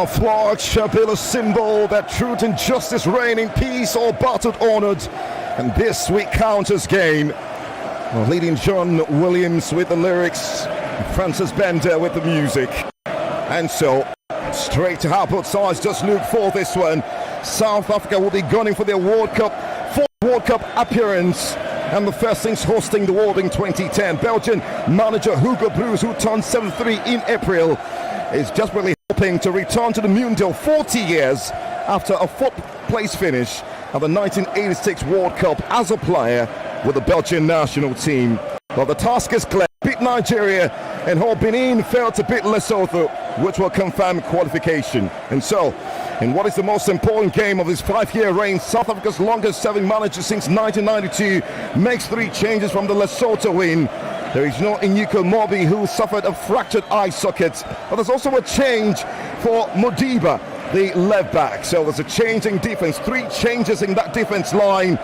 Our flag shall be a symbol that truth and justice reign, in peace all battled honored. And this we count as gain. Leading John Williams with the lyrics, Francis Bender with the music. And so, straight to how both sides just look for this one. South Africa will be gunning for their World Cup, fourth World Cup appearance, and the first since hosting the World in 2010. Belgian manager Hugo Broos, who turned 73 in April, is desperately hoping to return to the Mundial 40 years after a fourth place finish at the 1986 World Cup as a player with the Belgian national team. Well, the task is clear. Beat Nigeria, and Benin failed to beat Lesotho, which will confirm qualification. And so, in what is the most important game of his 5-year reign, South Africa's longest-serving manager since 1992 makes 3 changes from the Lesotho win. There is no Inyuko Mobi, who suffered a fractured eye socket, but there's also a change for Modiba, the left back. So there's a change in defense, 3 changes in that defense line.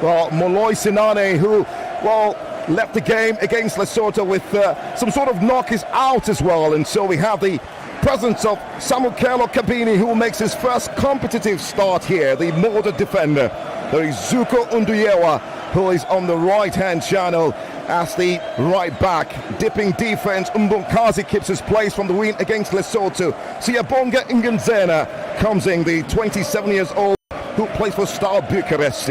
Well, Moloi Sinane, who, well, left the game against Lesotho with some sort of knock, is out as well. And so we have the presence of Samukelo Kabini, who makes his first competitive start here, the Molde defender. There is Zuko Unduyewa, who is on the right-hand channel as the right back. Dipping defense, Mbonkazi keeps his place from the win against Lesotho. Siyabonga Nganzena comes in, the 27 years old, who plays for Steaua Bucharest.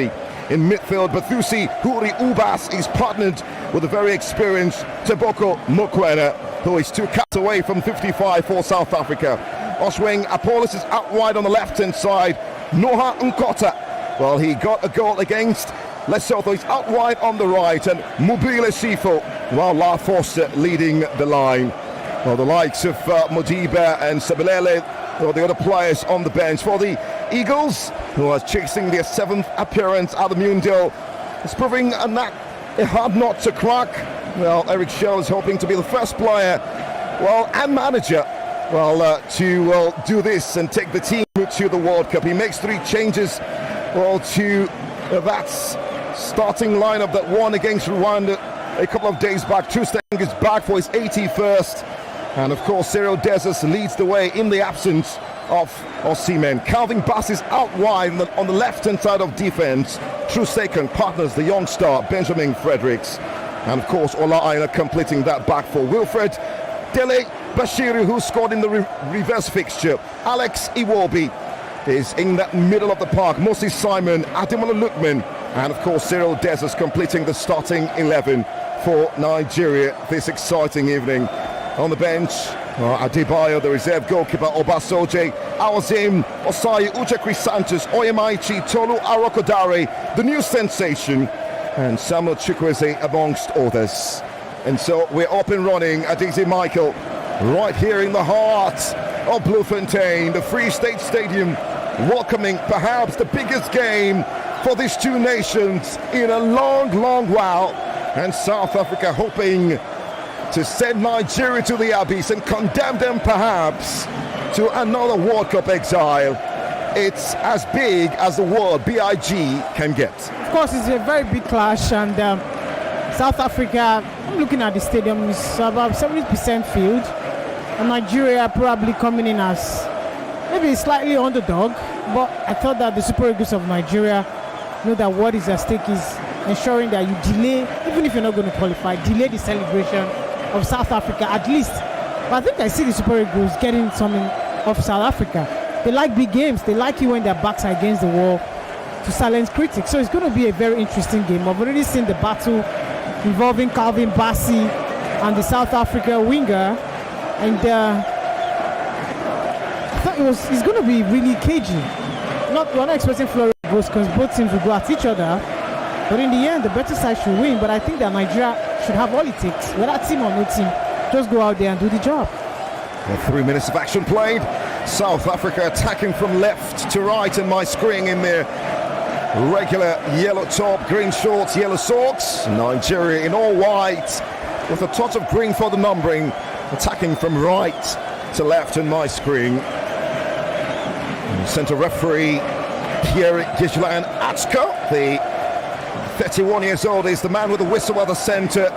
In midfield, Bathusi Huri Ubas is partnered with a very experienced Teboko Mokoena, who is 2 caps away from 55 for South Africa. Osweng Apollos is out wide on the left-hand side. Noha Nkota, well, he got a goal against Lesotho. He's out wide on the right, and Mobile Sifo, while La Fosse leading the line. Well, the likes of Modiba and Sabelele, well, the other players on the bench for the Eagles, who are chasing their 7th appearance at the Mundial. It's proving a hard nut to crack. Well, Eric Schell is hoping to be the first player, well, and manager, well, to do this and take the team to the World Cup. He makes 3 changes, well, to that starting lineup that won against Rwanda a couple of days back. Trusteng is back for his 81st. And of course, Cyril Dessers leads the way in the absence of Osimhen. Calvin Bass is out wide on the left-hand side of defense. Trusteng partners the young star Benjamin Fredericks. And of course, Ola Aina completing that back four. Wilfred Dele Bashiru, who scored in the reverse fixture. Alex Iwobi is in that middle of the park. Moses Simon, Ademola Lookman, and of course, Cyril Dessers completing the starting 11 for Nigeria this exciting evening. On the bench, Adebayo, the reserve goalkeeper, Obasoje, Awazim, Osayi, Uchekri Sanchez, Oyemaichi, Tolu Arokodare, the new sensation, and Samuel Chukwueze amongst others. And so we're up and running. Adizi Michael, right here in the heart of Bloemfontein, the Free State Stadium, welcoming perhaps the biggest game for these 2 nations in a long, long while. And South Africa hoping to send Nigeria to the abyss and condemn them perhaps to another World Cup exile. It's as big as the word BIG can get. Of course, it's a very big clash, and South Africa, I'm looking at the stadium, is about 70% filled, and Nigeria probably coming in as maybe slightly underdog, but I thought that the Super Eagles of Nigeria know that what is at stake is ensuring that you delay, even if you're not going to qualify, delay the celebration of South Africa at least. But I think I see the Super Eagles getting something of South Africa. They like big games. They like it when their backs are against the wall to silence critics. So it's going to be a very interesting game. I've already seen the battle involving Calvin Bassey and the South Africa winger, and I thought it's going to be really cagey. We're not expecting Florida goals because both teams will go at each other. But in the end, the better side should win. But I think that Nigeria should have all it takes, whether team or no team, just go out there and do the job. Well, 3 minutes of action played. South Africa attacking from left to right in my screen in their regular yellow top, green shorts, yellow socks. Nigeria in all white with a touch of green for the numbering, attacking from right to left in my screen. Centre referee Pierre Gislain Atska, the 31 years old, is the man with the whistle at the centre.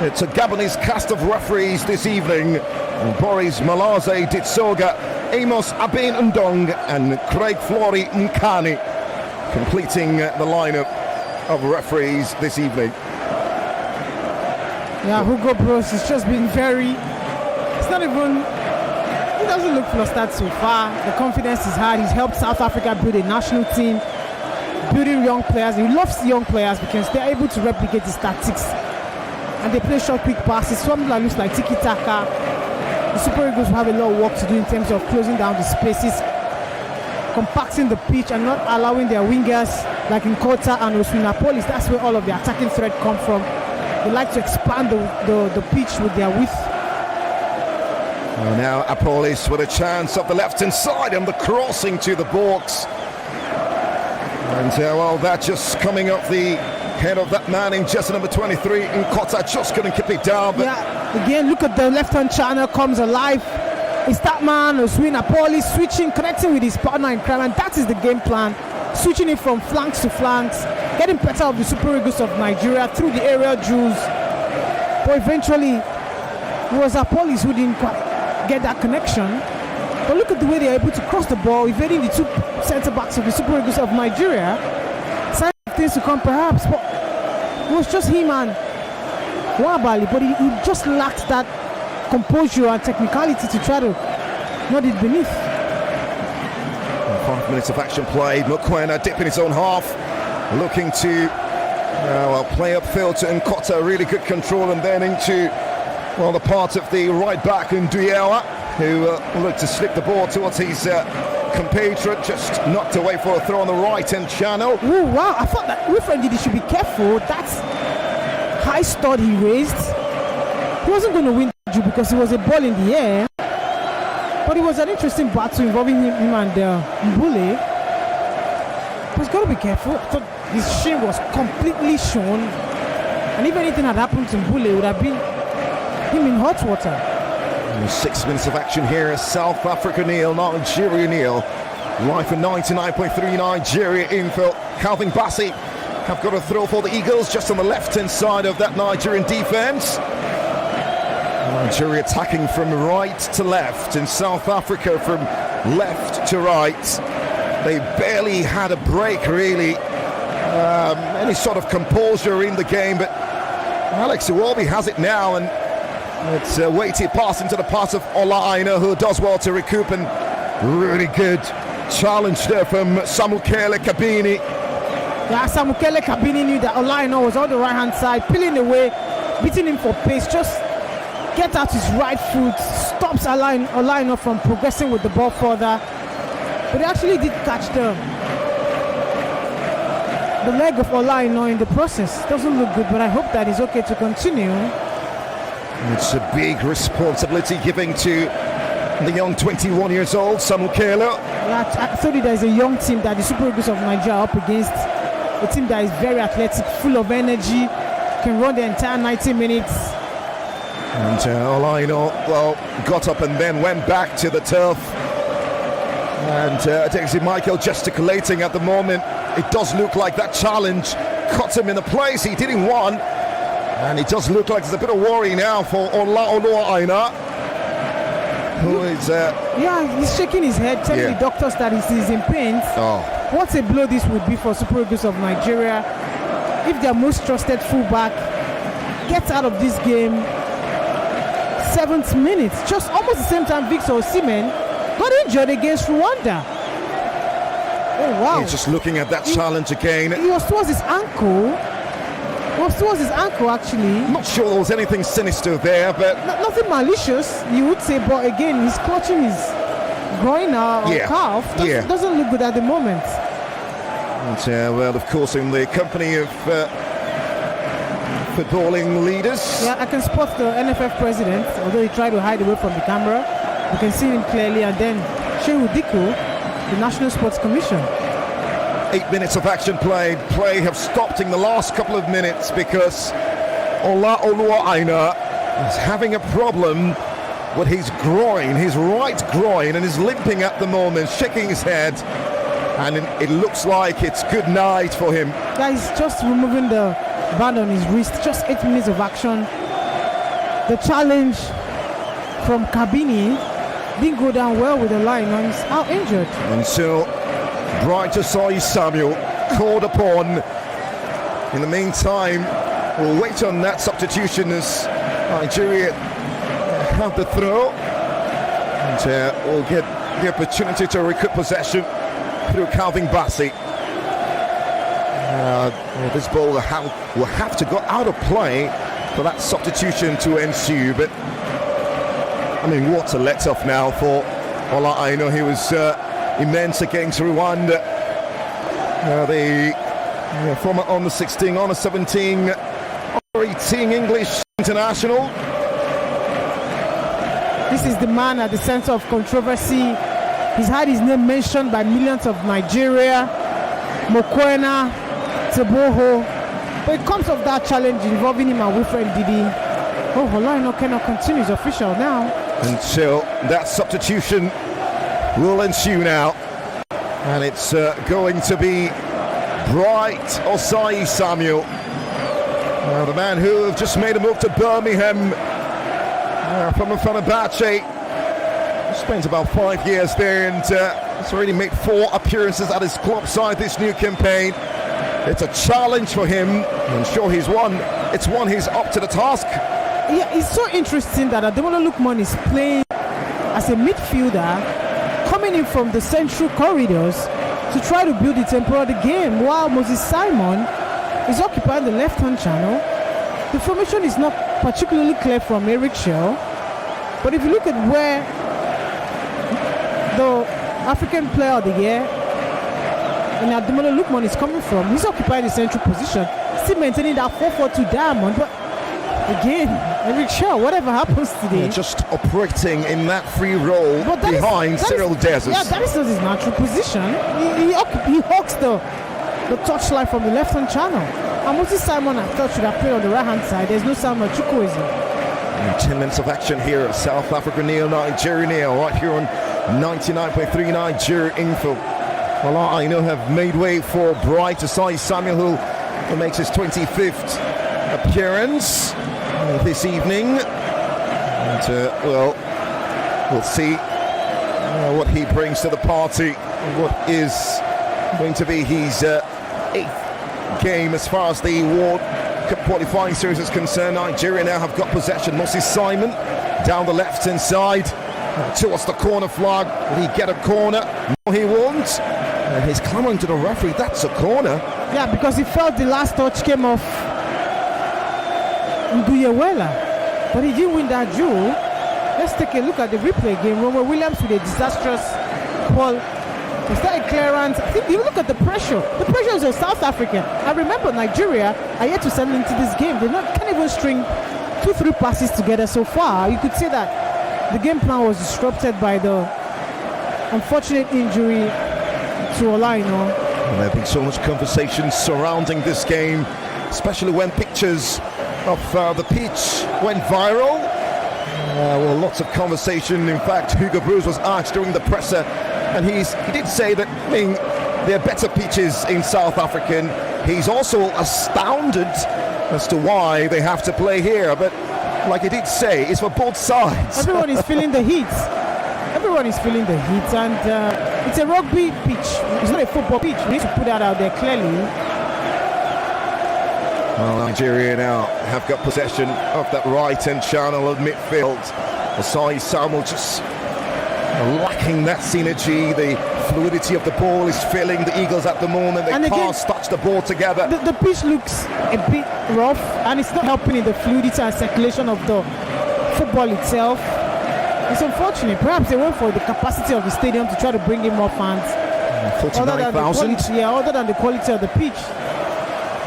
It's a Gabonese cast of referees this evening. Boris Malaze Ditsoga Amos Abin Ndong and Craig Flory Nkani completing the lineup of referees this evening. Yeah, Hugo Bros has just been very. It's not even. He doesn't look flustered so far. The confidence is high. He's helped South Africa build a national team, building young players. He loves young players because they're able to replicate his tactics. And they play short, quick passes. Something that looks like tiki-taka. The Super Eagles will have a lot of work to do in terms of closing down the spaces, compacting the pitch, and not allowing their wingers, like in Kota and Oswinapolis. That's where all of the attacking threat come from. They like to expand the pitch with their width. Well, now Apolis with a chance of the left-hand side and the crossing to the box. And well, that just coming off the head of that man in jersey number 23 in Kota, just couldn't keep it down. But yeah, again, look at the left-hand channel comes alive. It's that man, Oswinapolis, switching, connecting with his partner in crime, and that is the game plan. Switching it from flanks to flanks, getting better of the Super Eagles of Nigeria through the aerial duels. But eventually, it was Apolis who didn't quite get that connection. But look at the way they are able to cross the ball, evading the two centre-backs of the Super Eagles of Nigeria. Sign of things to come perhaps, but it was just him and Wabali, but he just lacked that composure and technicality to try to nod it beneath. 5 minutes of action played. Mokwena deep in his own half, looking to play upfield to Nkota. Really good control, and then into the part of the right back Nduyewa, who looked to slip the ball towards his compatriot, just knocked away for a throw on the right-hand channel. Oh wow! I thought that Wilfred Ndidi should be careful. That's high stud he raised. He wasn't going to win because it was a ball in the air. But it was an interesting battle involving him and Mbule. But he's got to be careful. I thought his shin was completely shown. And if anything had happened to Mbule, it would have been him in hot water. 6 minutes of action here. South Africa nil, Nigeria nil. Live for 99.3 Nigeria infield. Calvin Bassey have got a throw for the Eagles just on the left-hand side of that Nigerian defence. Nigeria attacking from right to left, and South Africa from left to right. They barely had a break, really. Any sort of composure in the game, but Alex Iwobi has it now, and it's a weighty pass into the pass of Ola Aina, who does well to recoup, and really good challenge there from Samukele Kabini. Yeah, Samukele Kabini knew that Ola Aina was on the right-hand side, peeling away, beating him for pace, just get out his right foot, stops Olaino from progressing with the ball further. But he actually did catch the leg of Olaino in the process. Doesn't look good, but I hope that he's okay to continue. It's a big responsibility giving to the young 21 years old, Samukele. Yeah, I thought there's a young team that the Super Eagles of Nigeria are up against. A team that is very athletic, full of energy, can run the entire 90 minutes. And Olaino, got up and then went back to the turf. And Dexy Michael gesticulating at the moment. It does look like that challenge caught him in the place he didn't want. And it does look like there's a bit of worry now for Olaina, who is... yeah, he's shaking his head, telling the doctors that he's in pain. Oh. What a blow this would be for Super Eagles of Nigeria if their most trusted fullback gets out of this game. 7th minute, just almost the same time Victor Osimhen got injured against Rwanda. Oh wow! He's just looking at that challenge again. He was towards his ankle. Actually. Not sure there was anything sinister there, but nothing malicious, you would say. But again, he's clutching his groin or calf. Doesn't look good at the moment. And, well, of course, in the company of footballing leaders. Yeah, I can spot the NFF president, although he tried to hide away from the camera. You can see him clearly, and then Shehu Diko, the National Sports Commission. 8 minutes of action played. Play have stopped in the last couple of minutes because Ola Aina is having a problem with his groin, his right groin, and is limping at the moment, shaking his head. And it looks like it's good night for him. Guys, just removing the band on his wrist, just 8 minutes of action. The challenge from Kabini didn't go down well with the Lions, out injured. Until Bright Asai Samuel called upon. In the meantime, we'll wait on that substitution as Nigeria have the throw. And we'll get the opportunity to recoup possession through Calvin Bassey. This ball will have to go out of play for that substitution to ensue. But I mean, what a let-off now for Ola Aina. He was immense against Rwanda. The former under 16, under 17, under 18 English international. This is the man at the center of controversy. He's had his name mentioned by millions of Nigeria, Mokoena, Teboho. But it comes of that challenge involving him and Wilfred Didi. Oh, Olaino cannot continue, it's official now. Until that substitution will ensue now. And it's going to be Bright Osai Samuel. The man who have just made a move to Birmingham from Fenerbahce. Spent about 5 years there and has already made 4 appearances at his club side this new campaign. It's a challenge for him. I'm sure he's won. It's one he's up to the task. Yeah, it's so interesting that Ademola Lookman is playing as a midfielder, coming in from the central corridors to try to build the tempo of the game, while Moses Simon is occupying the left-hand channel. The formation is not particularly clear from Eric Shaw, but if you look at where the African Player of the Year in Ademola Lookman is coming from, he's occupying the central position, still maintaining that 4-4-2 diamond, but again, Eric Shaw, whatever happens today, just operating in that free role behind Cyril Dessers. Yeah, that is not his natural position. He hawks the touchline from the left-hand channel. And Moses Simon, I thought, should have played on the right-hand side. There's no Samuel Chukwueze. 10 minutes of action here at South Africa nil, Nigeria nil, right here on 99.3 Nigeria Info. Ola Aina have made way for Bright Asai Samuel, who makes his 25th appearance this evening. And well, we'll see what he brings to the party. What is going to be his 8th game as far as the World Cup qualifying series is concerned. Nigeria now have got possession. Moses Simon down the left-hand side towards the corner flag. Will he get a corner? No, he won't. And he's clamoring to the referee. That's a corner. Yeah, because he felt the last touch came off Nguyewela, but he didn't win that duel. Let's take a look at the replay game. Robert Williams with a disastrous ball. Is that a clearance? I think you look at the pressure. The pressure is on South Africa. I remember Nigeria are yet to settle into this game. They can't even string 2-3 passes together so far. You could say that the game plan was disrupted by the unfortunate injury to Olaino. There have been so much conversation surrounding this game, especially when pictures of the pitch went viral. Well, lots of conversation. In fact, Hugo Broos was asked during the presser, and he did say that, I mean, there are better pitches in South Africa. He's also astounded as to why they have to play here. But like he did say, it's for both sides. Everyone is feeling the heat. Everyone is feeling the heat, and it's a rugby pitch. It's not a football pitch. We need to put that out there clearly. Well, Nigeria now have got possession of that right-hand channel of midfield. Asai Samuel just lacking that synergy. The fluidity of the ball is failing the Eagles at the moment. They can't touch the ball together. The pitch looks a bit rough, and it's not helping in the fluidity and circulation of the football itself. It's unfortunate. Perhaps they went for the capacity of the stadium to try to bring in more fans. 49,000. Other than the quality of the pitch.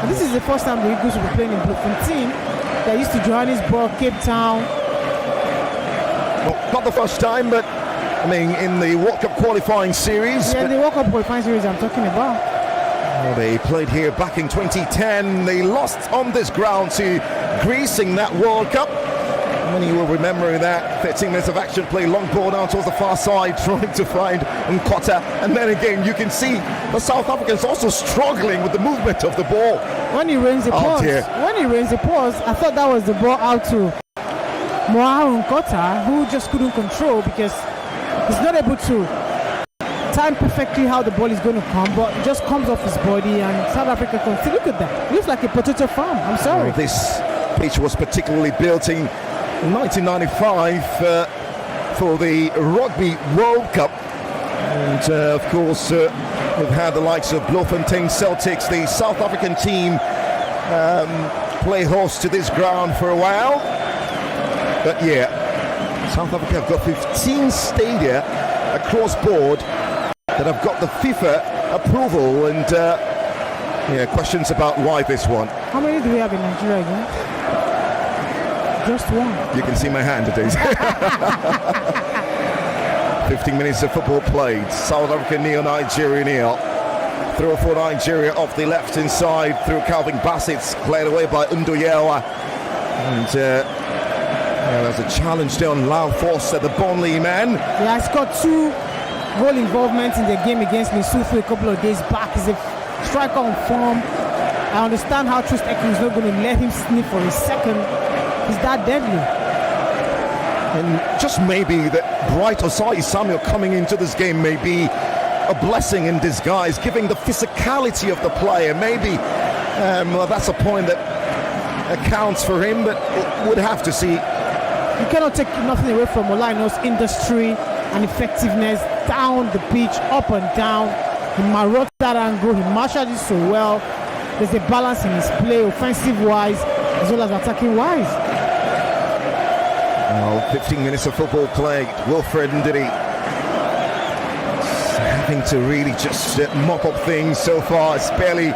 And this is the first time the Eagles will be playing in Bloemfontein. They're used to Johannesburg, Cape Town. Well, not the first time, but I mean, in the World Cup qualifying series. Yeah, the World Cup qualifying series I'm talking about. Well, they played here back in 2010. They lost on this ground to Greece in that World Cup. Many will remember that 13 minutes of action play, long ball down towards the far side, trying to find Nkota. And then again, you can see the South Africans also struggling with the movement of the ball. When he rains a pause, I thought that was the ball out to Moao Nkota, who just couldn't control because He's not able to time perfectly how the ball is going to come, but it just comes off his body, and South Africa can see. Look at that. It looks like a potato farm. I'm sorry. Well, this pitch was particularly built in 1995 for the Rugby World Cup. And of course, we've had the likes of Bloemfontein Celtics, the South African team, play host to this ground for a while. But yeah, South Africa have got 15 stadia across board that have got the FIFA approval, and questions about why this one. How many do we have in Nigeria again? Just one. You can see my hand today. 15 minutes of football played. South Africa nil, Nigeria nil. Throw for Nigeria off the left hand side through Calvin Bassett's cleared away by Undoyewa. And there's a challenge there on Lau Foster, the Burnley man. Yeah, he's got 2 goal involvement in the game against Lesotho a couple of days back. He's a striker on form. I understand how Trust Ekong is not going to let him sniff for a second. He's that deadly. And just maybe that Bright Osai Samuel coming into this game may be a blessing in disguise, giving the physicality of the player. Maybe that's a point that accounts for him, but would have to see. You cannot take nothing away from Olaino's industry and effectiveness down the pitch, up and down. He marauds that angle, he marshals it so well. There's a balance in his play, offensive-wise as well as attacking-wise. Well, 15 minutes of football played. Wilfred Ndidi having to really just mop up things so far. It's barely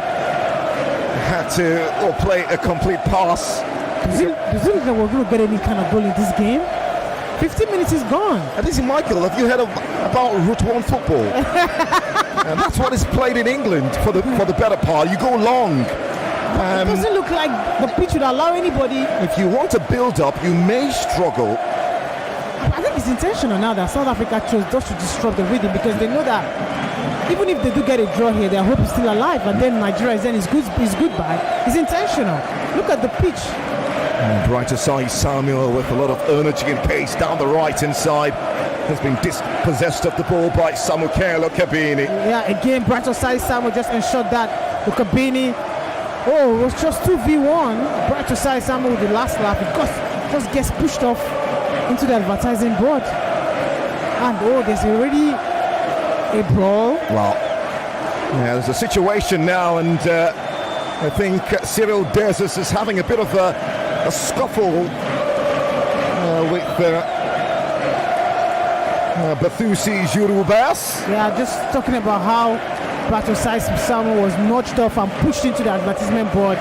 had to play a complete pass. Does it look like we're going to get any kind of goal in this game? 15 minutes is gone. And this is Michael. Have you heard about Route 1 football? And that's what is played in England for the better part. You go long. It doesn't look like the pitch would allow anybody. If you want to build up, you may struggle. I think it's intentional now that South Africa chose just to disrupt the rhythm, because they know that even if they do get a draw here, their hope is still alive, and then Nigeria is goodbye. It's intentional. Look at the pitch. Bright Osai Samuel with a lot of energy and pace down the right hand side has been dispossessed of the ball by Samukelo Kabini. Yeah, again, Bright Osai Samuel just ensured that Kabini. Oh, it was just 2v1. Bright Osai Samuel with the last lap. It just gets pushed off into the advertising board. And there's already a brawl. Well, yeah, there's a situation now, and I think Cyril Dessers is having a bit of a scuffle with Bathusi Jurubas. Yeah, just talking about how Bright Osai Samuel was notched off and pushed into the advertisement board.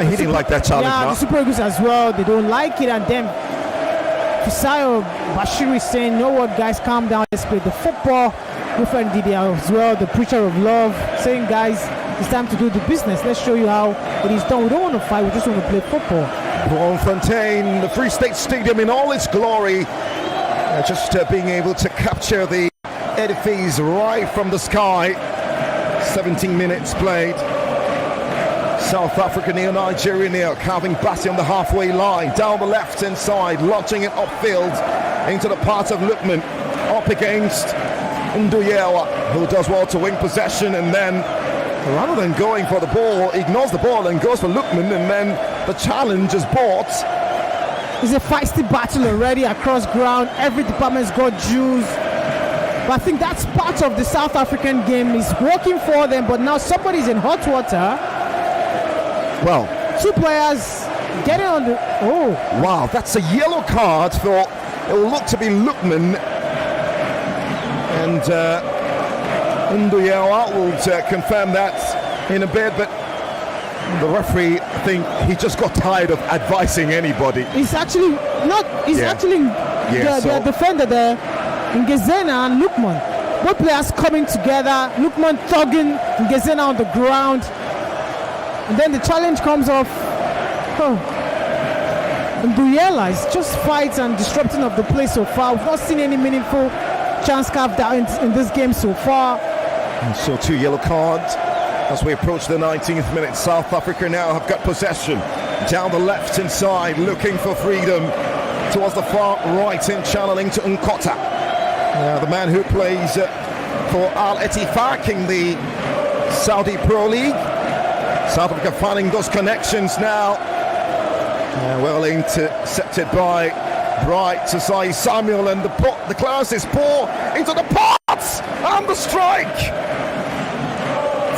He didn't like that challenge. Yeah, the Super Eagles as well. They don't like it, and then Fisayo Bashir is saying, "No what, guys, calm down. Let's play the football." Wilfred Ndidi as well, the preacher of love, saying, "Guys, it's time to do the business. Let's show you how it is done. We don't want to fight. We just want to play football." Bloemfontein, the Free State Stadium in all its glory, just being able to capture the edifice right from the sky. 17 minutes played. South Africa near Nigeria near. Calvin Bassey on the halfway line, down the left-hand side, launching it upfield into the part of Lukman, up against Nduyewa, who does well to win possession, and then rather than going for the ball, ignores the ball and goes for Lukman, and then the challenge is bought. It's a feisty battle already across ground. Every department's got juice. But I think that's part of the South African game. Is working for them, but now somebody's in hot water. Well, 2 players getting on the... Oh. Wow, that's a yellow card for... It will look to be Lukman. And Nduyewa will confirm that in a bit, but the referee, I think he just got tired of advising anybody. It's actually not... It's actually the defender there, Ngezena and Lukman. Both players coming together. Lukman thugging Ngezena on the ground. And then the challenge comes off. Nduyela is just fights and disrupting of the play so far. We've not seen any meaningful chance carved out in this game so far. And so 2 yellow cards as we approach the 19th minute. South Africa now have got possession down the left-hand side, looking for freedom towards the far right-hand channeling to Nkota. The man who plays for Al Ettifaq in the Saudi Pro League. South Africa finding those connections now. Well intercepted by Bright to say Samuel, and the clearance is poor into the pots, and the strike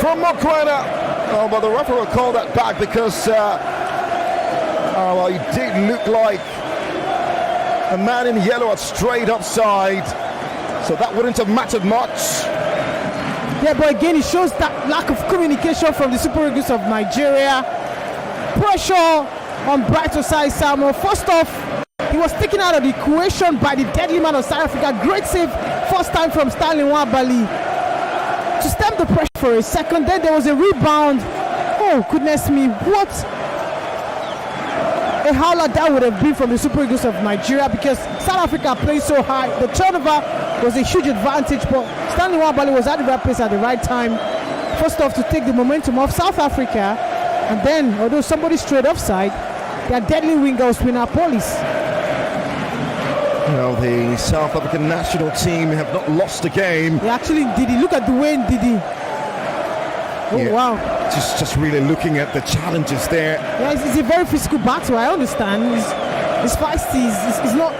from Mokoena. Oh, but the referee will call that back because it did look like a man in yellow had strayed upside, so that wouldn't have mattered much. Yeah, but again, it shows that lack of communication from the Super Eagles of Nigeria. Pressure on Bright Osai Samuel. First off, he was taken out of the equation by the deadly man of South Africa. Great save, first time from Stanley Nwabali to stem the pressure for a second. Then there was a rebound. Oh, goodness me, what a howler that would have been from the Super Eagles of Nigeria, because South Africa played so high. The turnover was a huge advantage, but Stanley Nwabali was at the right place at the right time. First off, to take the momentum off South Africa, and then, although somebody strayed offside, their deadly winger was Police. Well, the South African national team have not lost a game. They actually did it. Look at the way Didi. Oh, yeah. Wow. Just really looking at the challenges there. Yeah, it's a very physical battle, I understand. It's feisty, it's not...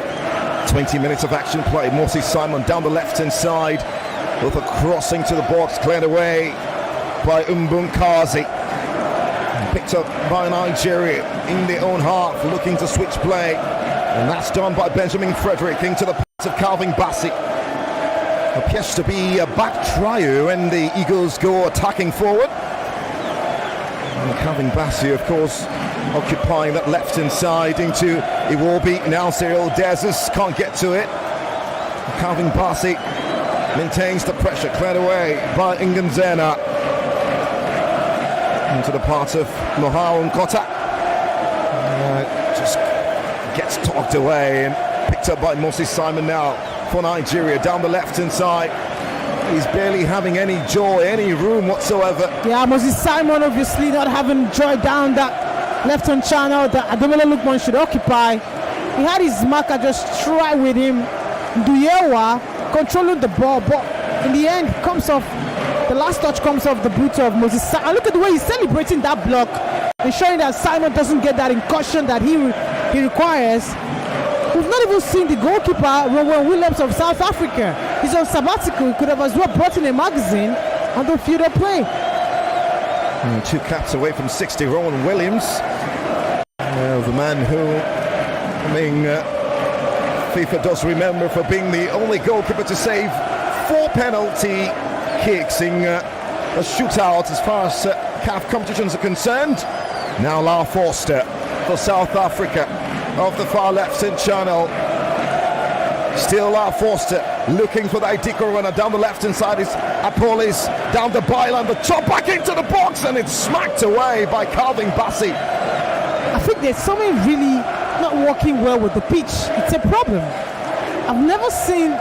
20 minutes of action play. Moses Simon down the left-hand side with a crossing to the box, cleared away by Mbunkazi. Picked up by Nigeria in their own half, looking to switch play. And that's done by Benjamin Frederick into the pass of Calvin Bassey. Appears to be a back trio, and the Eagles go attacking forward. And Calvin Bassey, of course, occupying that left-hand side into Iwobi. Now Cyril Dezes can't get to it. Calvin Bassey maintains the pressure, cleared away by Nganzena. Into the part of Mohau Nkota. Just gets talked away and picked up by Moses Simon now for Nigeria down the left-hand side. He's barely having any joy, any room whatsoever. Yeah, Moses Simon obviously not having joy down that left-hand channel that Ademola Lookman should occupy. He had his marker just try with him. Nduyewa controlling the ball, but in the end comes off. The last touch comes off the boot of Moses Simon. Look at the way he's celebrating that block, ensuring that Simon doesn't get that incursion that he requires. We've not even seen the goalkeeper, Rowan Williams of South Africa. He's on sabbatical. He could have as well brought in a magazine on the field of play. 2 caps away from 60, Rowan Williams. The man who, FIFA does remember for being the only goalkeeper to save 4 penalty kicks in a shootout as far as CAF competitions are concerned. Now Lau Forster for South Africa of the far left-hand channel. Still Lau Forster looking for the Idiko runner. Down the left-hand side is Apolis. Down the byline, the chop back into the box, and it's smacked away by Calvin Bassey. I think there's something really not working well with the pitch. It's a problem. I've never seen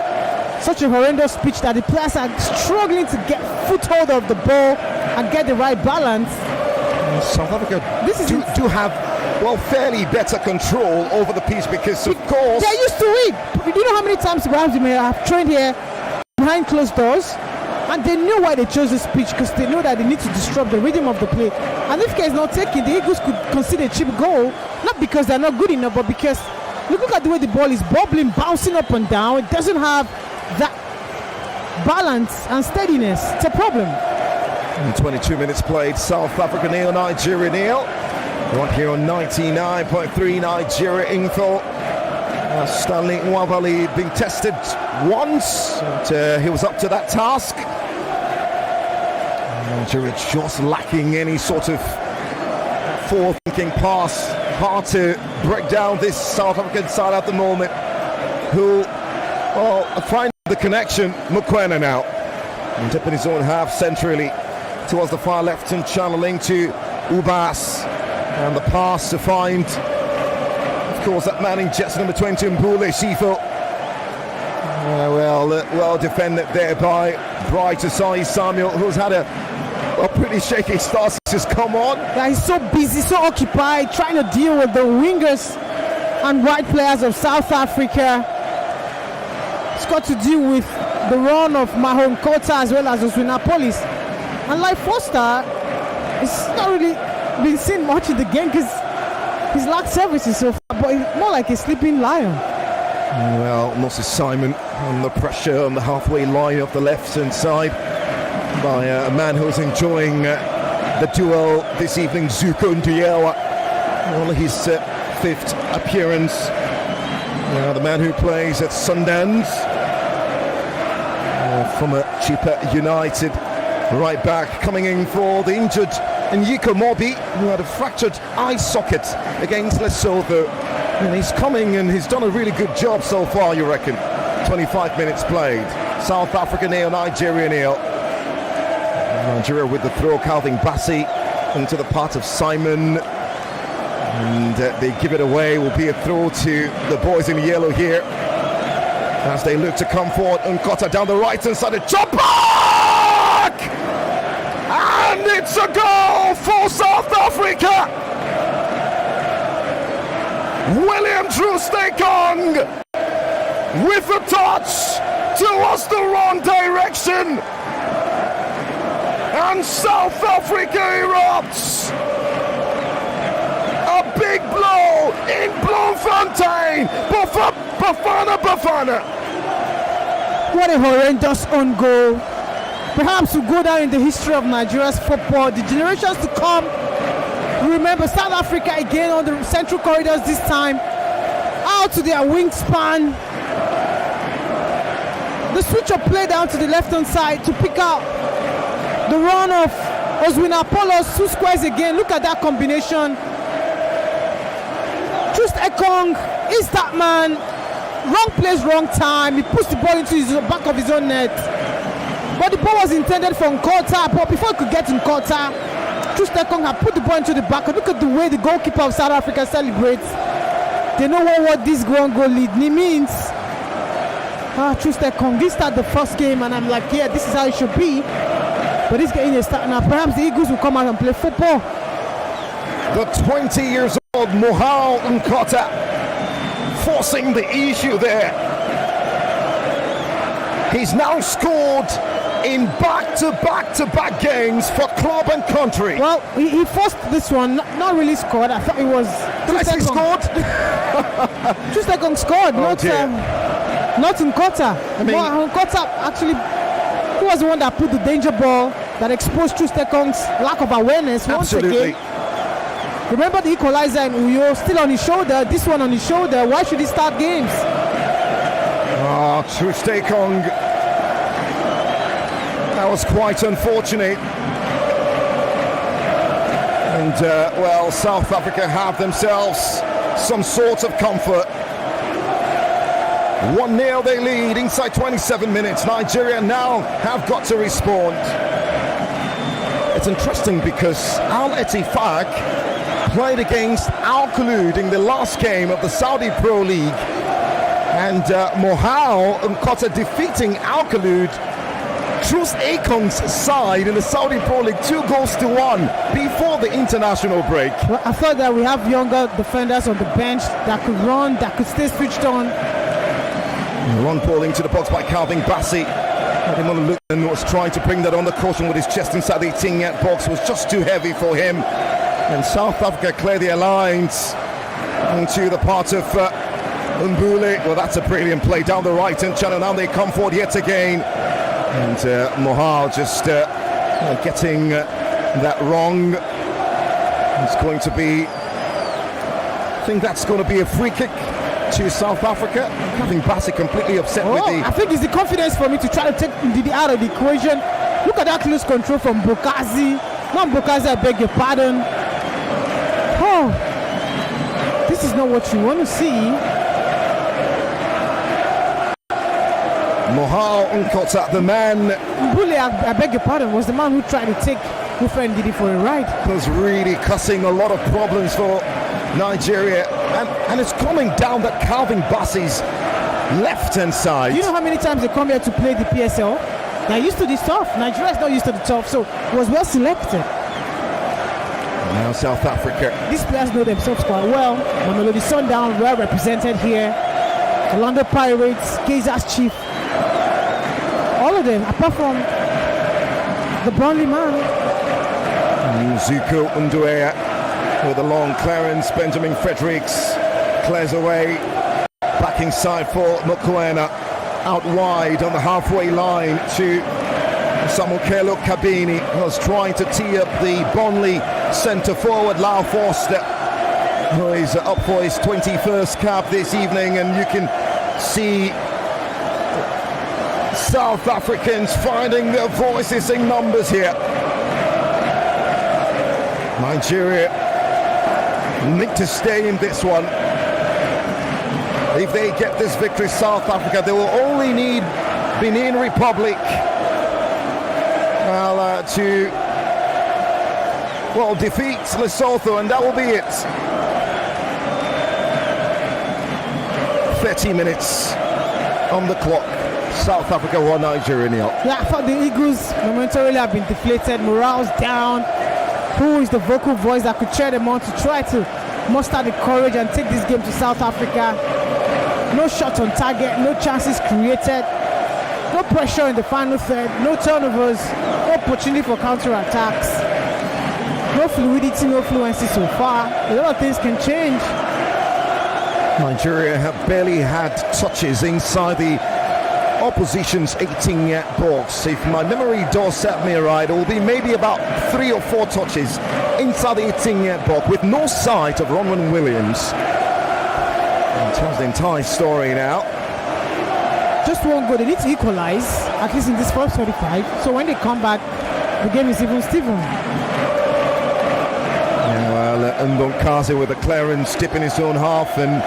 such a horrendous pitch that the players are struggling to get foothold of the ball and get the right balance. South Africa do have, well, fairly better control over the pitch because, of course, they're used to it. You know how many times perhaps they may have trained here behind closed doors, and they know why they chose this pitch, because they know that they need to disrupt the rhythm of the play. And if care is not taken, the Eagles could concede a cheap goal, not because they're not good enough, but because look at the way the ball is bobbling, bouncing up and down. It doesn't have that balance and steadiness. It's a problem. 22 minutes played. South Africa nil, Nigeria nil. Right here on 99.3 Nigeria Info. Stanley Nwabali being tested once, and he was up to that task. Nigeria just lacking any sort of forward-thinking pass. Hard to break down this South African side at the moment, who, well, find the connection. Mokoena now, and up in his own half centrally towards the far left-hand channeling to Ubas, and the pass to find, of course, that man in jersey number 20, Mbule Shifo. Well defended there by Bright Osai Samuel, who's had a pretty shaky start since he's come on. Yeah, he's so busy, so occupied, trying to deal with the wingers and wide players of South Africa. It's got to deal with the run of Mahon Kota as well as Oswinapolis. And like Foster, it's not really been seen much in the game because he's lacked services so far, but he's more like a sleeping lion. Well, Moses Simon under pressure on the halfway line of the left-hand side by a man who's enjoying the duel this evening, Zuko Ndiawa. Only his fifth appearance. The man who plays at Sundance, from a Chipa United right back, coming in for the injured Nyiko Mobi, who had a fractured eye socket against Lesotho. And he's coming and he's done a really good job so far, you reckon? 25 minutes played. South Africa nil, Nigeria nil. Nigeria with the throw, Calvin Bassey into the path of Simon. And they give it away. Will be a throw to the boys in yellow here as they look to come forward. Nkota down the right hand side, a chop back! And it's a goal for South Africa! William Troost-Ekong with a touch towards the wrong direction, and South Africa erupts. A big blow in Bloemfontein. Bafana. What a horrendous own goal. Perhaps will go down in the history of Nigeria's football. The generations to come remember South Africa again on the central corridors, this time out to their wingspan. The switch of play down to the left hand side to pick out the run of Oswinapolis, 2 squares again. Look at that combination. Troost-Ekong is that man. Wrong place, wrong time. He puts the ball into the back of his own net. But the ball was intended for Nkota, but before he could get to Nkota, Troost-Ekong had put the ball into the back. Look at the way the goalkeeper of South Africa celebrates. They know what this goal lead means. Troost-Ekong, this started the first game, and I'm like, yeah, this is how it should be. But he's getting a start now. Perhaps the Eagles will come out and play football. The 20 years old Mohau Nkota forcing the issue there. He's now scored in back-to-back games for club and country. Well, he forced this one, not really scored. I thought it was. He scored? Troost-Ekong scored, not Nkota. I mean, Nkota actually, he was the one that put the danger ball that exposed Troost-Ekong's lack of awareness once again. Remember the equalizer in Uyo, still on his shoulder, this one on his shoulder. Why should he start games? Troost-Ekong. That was quite unfortunate. And, well, South Africa have themselves some sort of comfort. 1-0 they lead inside 27 minutes. Nigeria now have got to respond. It's interesting because Al-Ettifaq played against Al-Khulud in the last game of the Saudi Pro League. And Mohau Nkota defeating Al-Khulud, Troost-Ekong's side in the Saudi Pro League, 2-1 before the international break. Well, I thought that we have younger defenders on the bench that could run, that could stay switched on. Run ball into the box by Calvin Bassey. Ademola Lukman was trying to bring that on the caution with his chest inside the 18-yard box. Was just too heavy for him. And South Africa clear their lines into the part of Mbule. Well, that's a brilliant play down the right-hand channel. Now they come forward yet again. And Mohau just getting that wrong. It's going to be, I think that's going to be a free kick to South Africa. Having Bassey completely upset with the... I think it's the confidence for me to try to take Ndidi out of the equation. Look at that close control from Bokazi. Not Bokazi, I beg your pardon. Oh, this is not what you want to see. Mohau Nkota, the man... Mbule, I beg your pardon, was the man who tried to take Ufe Ndidi for a ride. Was really causing a lot of problems for Nigeria. And it's coming down that Calvin Bassey's left-hand side. Do you know how many times they come here to play the PSL? They're used to the stuff. Nigeria's not used to the tough, so it was well selected. Now South Africa. These players know themselves quite well. Mamelodi Sundown well represented here. The London Pirates, Kaiser's Chief, All of them, apart from the Burnley man. Zuko Unduea with a long clearance. Benjamin Fredericks clears away. Back inside for Mokoena. Out wide on the halfway line to Samuel Kelo Kabini, was trying to tee up the Burnley centre forward, Lau Forster, who is up for his 21st cap this evening, and you can see South Africans finding their voices in numbers here. Nigeria need to stay in this one. If they get this victory, South Africa, they will only need Benin Republic to defeat Lesotho, and that will be it. 30 minutes on the clock. South Africa 1, Nigeria 0. Yeah, I thought the Eagles momentarily have been deflated, morale's down. Who is the vocal voice that could cheer them on to try to muster the courage and take this game to South Africa? No shots on target, no chances created, no pressure in the final third, no turnovers, no opportunity for counter-attacks, no fluidity, no fluency so far. A lot of things can change. Nigeria have barely had touches inside the opposition's 18-yard box. If my memory does set me right, it will be maybe about 3 or 4 touches inside the 18-yard box with no sight of Ronwen Williams. And tells the entire story now. Just one goal. They need to equalize, at least in this first 45. So when they come back, the game is even Steven. Ndonkazi with a clearance, dip in his own half, and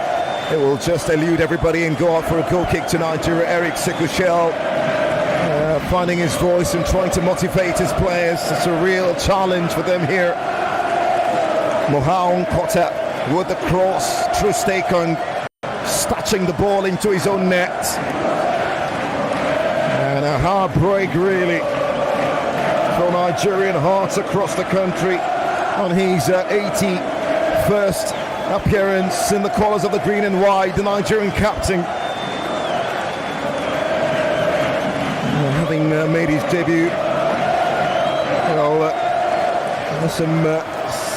it will just elude everybody and go out for a goal kick to Nigeria. Eric Sekushel finding his voice and trying to motivate his players. It's a real challenge for them here. Mohaon Kota with the cross, Trustekong stitching the ball into his own net. And a hard break really for Nigerian hearts across the country on his 81st appearance in the colours of the green and white. The Nigerian captain, having made his debut some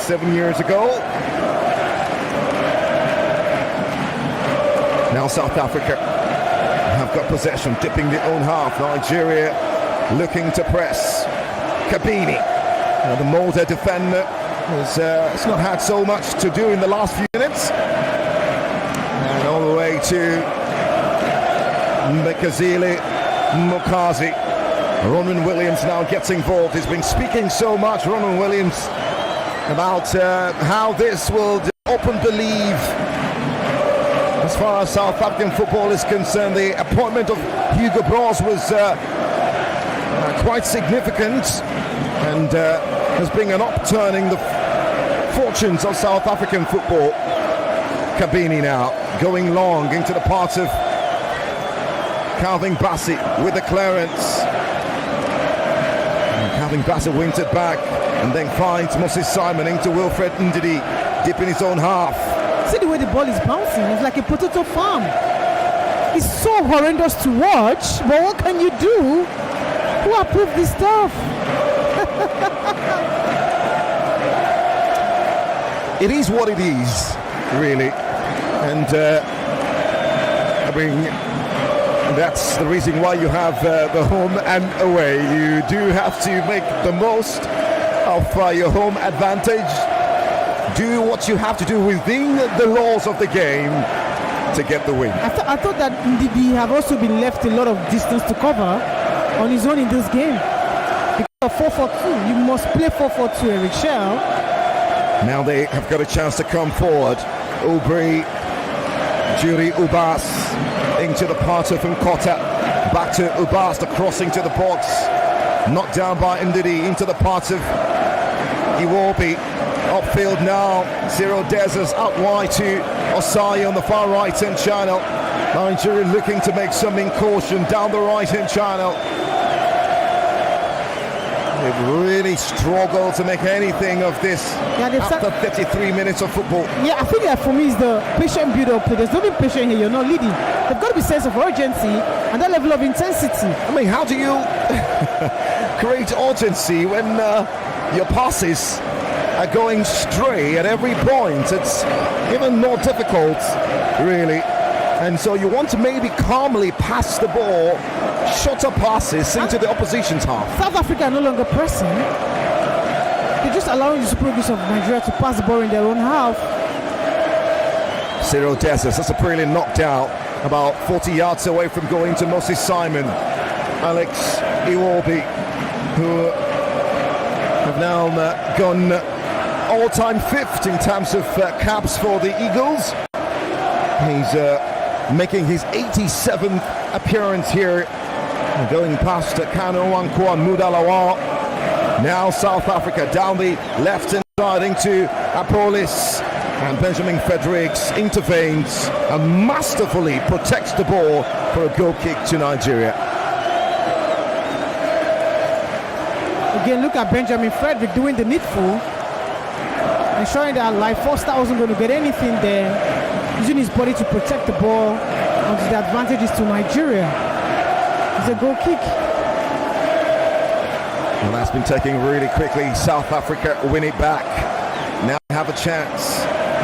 7 years ago. Now South Africa have got possession, dipping the own half. Nigeria looking to press. Kabini, the Molde defender, has not had so much to do in the last few minutes. And all the way to Mekazile Mukazi. Ronwen Williams now gets involved. He's been speaking so much, Ronwen Williams, about how this will open belief as far as South African football is concerned. The appointment of Hugo Broos was quite significant, and has been an upturning the fortunes of South African football. Kabini now going long into the part of Calvin Bassett with the clearance. And Calvin Bassett wins it back and then finds Moses Simon into Wilfred Ndidi, deep in his own half. See the way the ball is bouncing, it's like a potato farm. It's so horrendous to watch, but what can you do? Who approved this stuff? It is what it is, really, and I mean, that's the reason why you have the home and away. You do have to make the most of your home advantage. Do what you have to do within the laws of the game to get the win. I thought that Ndidi have also been left a lot of distance to cover on his own in this game. Because of 4-4-2, you must play 4-4-2, Eric Shell. Now they have got a chance to come forward. Ubri, Jury Ubas into the part of Nkota. Back to Ubas, the crossing to the box. Knocked down by Ndidi into the part of Iwobi. Upfield now, Zero Desers out wide to Osai on the far right-hand channel. Nigeria looking to make some incursion down the right-hand channel. They've really struggled to make anything of this after 33 minutes of football. Yeah, I think that for me is the patient build-up play. There's no being patient here. You're not leading. There's got to be a sense of urgency and that level of intensity. I mean, how do you create urgency when your passes are going stray at every point? It's even more difficult, really. And so you want to maybe calmly pass the ball, shorter passes into the opposition's half. South Africa are no longer pressing. They're just allowing the Super Eagles of Nigeria to pass the ball in their own half. Cyril Dessers, that's a brilliant knockdown, about 40 yards away from going to Moses Simon. Alex Iwobi, who have now gone all-time fifth in terms of caps for the Eagles. He's making his 87th appearance here, going past Kano Wankwo and Mudalawa. Now South Africa down the left-hand side into Apolis, and Benjamin Fredericks intervenes and masterfully protects the ball for a goal kick to Nigeria. Again, look at Benjamin Frederick doing the needful, ensuring that Life Foster wasn't going to get anything there, using his body to protect the ball, and the advantage is to Nigeria. It's a goal kick. Well, that's been taken really quickly. South Africa win it back. Now have a chance.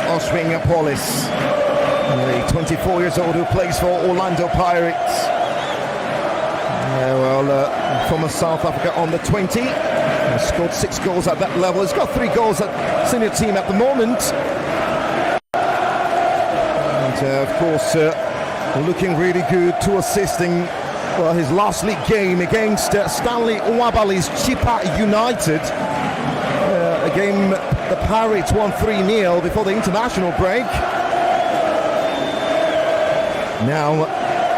Oswing Apolis, the 24 years old who plays for Orlando Pirates. Former South Africa on the 20. Scored 6 goals at that level. He's got 3 goals at senior team at the moment. And of course, looking really good, 2 assisting. Well, his last league game against Stanley Nwabali's Chippa United. A game the Pirates won 3-0 before the international break. Now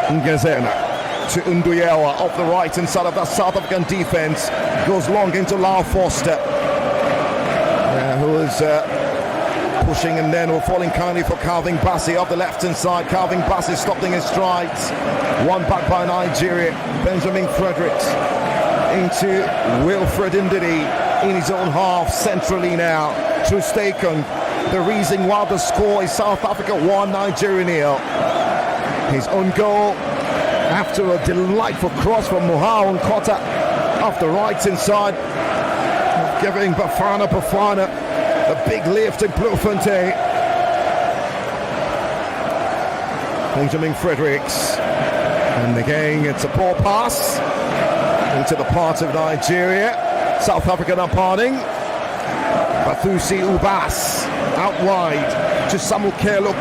Ngazena to Unduyewa off the right hand side of that South African defense. Goes long into Lau Foster, who is pushing, and then we're falling kindly for Calvin Bassey off the left hand side. Calvin Bassey stopping his strides. One back by Nigeria. Benjamin Fredericks into Wilfred Ndidi in his own half centrally now. Trustakon, the reason why the score is South Africa 1, Nigeria 0. His own goal after a delightful cross from Mohau and Kota off the right hand side, giving Bafana a big lift in Bloemfontein. Benjamin Fredericks, and again it's a poor pass into the part of Nigeria. South Africa now parting. Bathusi Ubas out wide to Samuel Kelo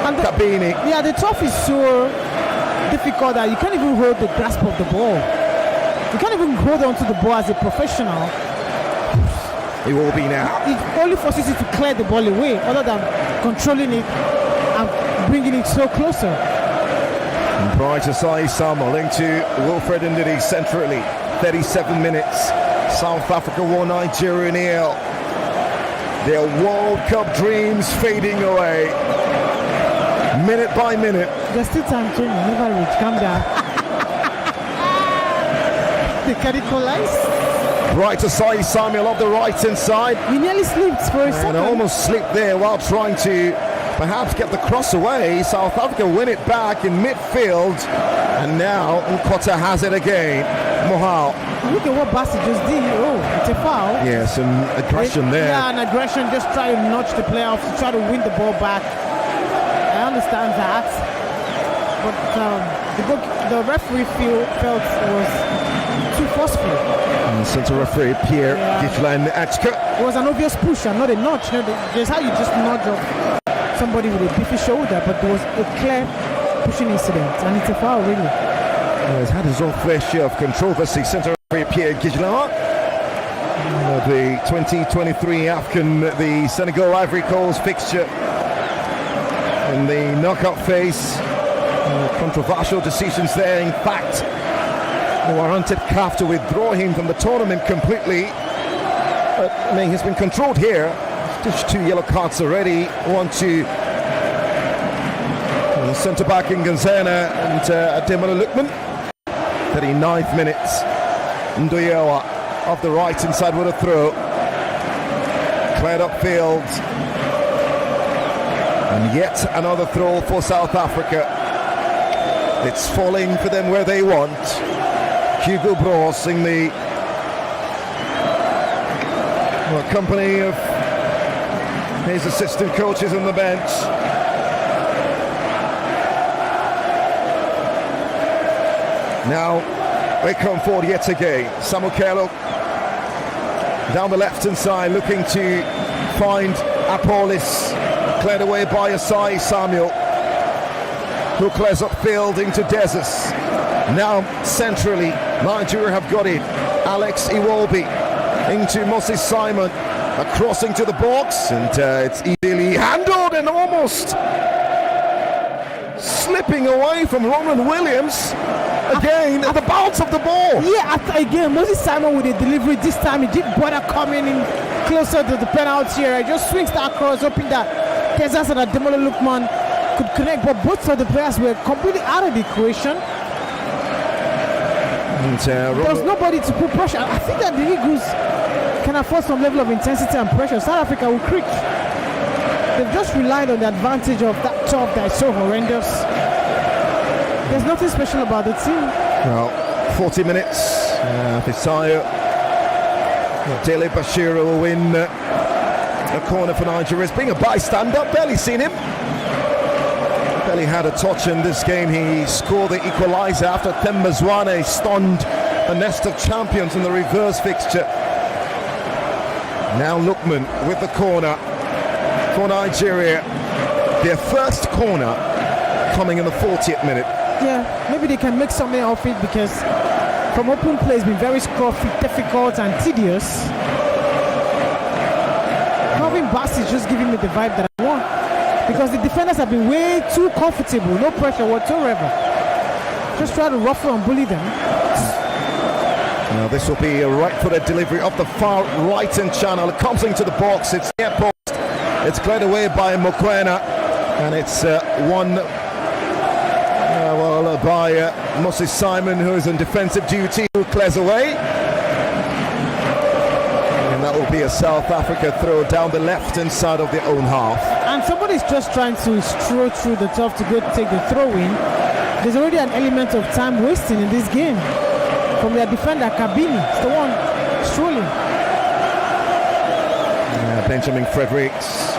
Kabini. Yeah, the turf is so difficult that you can't even hold the grasp of the ball. You can't even hold on to the ball as a professional. It will be now. It only forces you to clear the ball away, other than controlling it and bringing it so closer. And Bright Asai Samuel into Wilfred Ndidi centrally. 37 minutes. South Africa 1, Nigeria 0. Their World Cup dreams fading away. Minute by minute. There's still time to never reach. Calm down. They can equalize. Bright Asai Samuel off the right hand side. He nearly slipped for a second. And almost slipped there while trying to perhaps get the cross away. South Africa win it back in midfield. And now Nkota has it again. Mohau. Look at what Bassi just did. Oh, it's a foul. Yeah, some aggression there. Yeah, an aggression, just try to notch the player off to try to win the ball back. I understand that. But the referee felt it was too forceful. And centre referee Pierre Giflan Achka. It was an obvious push and not a notch. There's how you just nudge off somebody with a beefy shoulder, but there was a clear pushing incident, and it's a foul, really. He's had his own fair share of controversy. Centre referee Pierre Giflan. The 2023 African, the Senegal Ivory Coast fixture in the knockout phase. Controversial decisions there. In fact, warranted CAF to withdraw him from the tournament completely. But I mean, he's been controlled here. Just 2 yellow cards already. 1, 2. Centre back in Gonzana and Ademola Lookman. 39th minutes. Ndoyewa off the right hand side with a throw. Cleared upfield. And yet another throw for South Africa. It's falling for them where they want. Hugo Bros in the company of his assistant coaches on the bench. Now they come forward yet again. Samukelo down the left-hand side, looking to find Apolis. Cleared away by Asai Samuel, who clears upfield into Desus. Now centrally, Nigeria have got it. Alex Iwobi into Moses Simon, across into the box, and it's easily handled and almost slipping away from Ronald Williams. Again, at the bounce of the ball. Yeah, again, Moses Simon with a delivery this time. He didn't bother coming in closer to the penalty area. He just swings that cross, hoping that Desus and Ademola Lookman could connect, but both of the players were completely out of the equation. There was nobody to put pressure. I think that the Eagles can afford some level of intensity and pressure. South Africa will creak. They've just relied on the advantage of that top that is so horrendous. There's nothing special about the team. Well, 40 minutes. Fisayo Dele Bashir will win a corner for Nigeria. It's being a bystander. Barely seen him. Barely had a touch in this game. He scored the equalizer after Tembazwane stunned a nest of champions in the reverse fixture. Now Lookman with the corner for Nigeria. Their first corner coming in the 40th minute. Yeah, maybe they can make something of it, because from open play it's been very scruffy, difficult and tedious. Calvin Bass is just giving me the vibe that I want, because the defenders have been way too comfortable, no pressure whatsoever. Just try to ruffle and bully them. Now this will be a right-footed delivery of the far right-hand channel. It comes into the box, it's near post. It's cleared away by Mokoena, and it's won by Moses Simon, who is on defensive duty, who clears away. And that will be a South Africa throw down the left-hand side of their own half. And somebody's just trying to stroll through the turf to go take the throw-in. There's already an element of time wasting in this game from their defender Kabini. It's the one strolling. Benjamin Fredericks,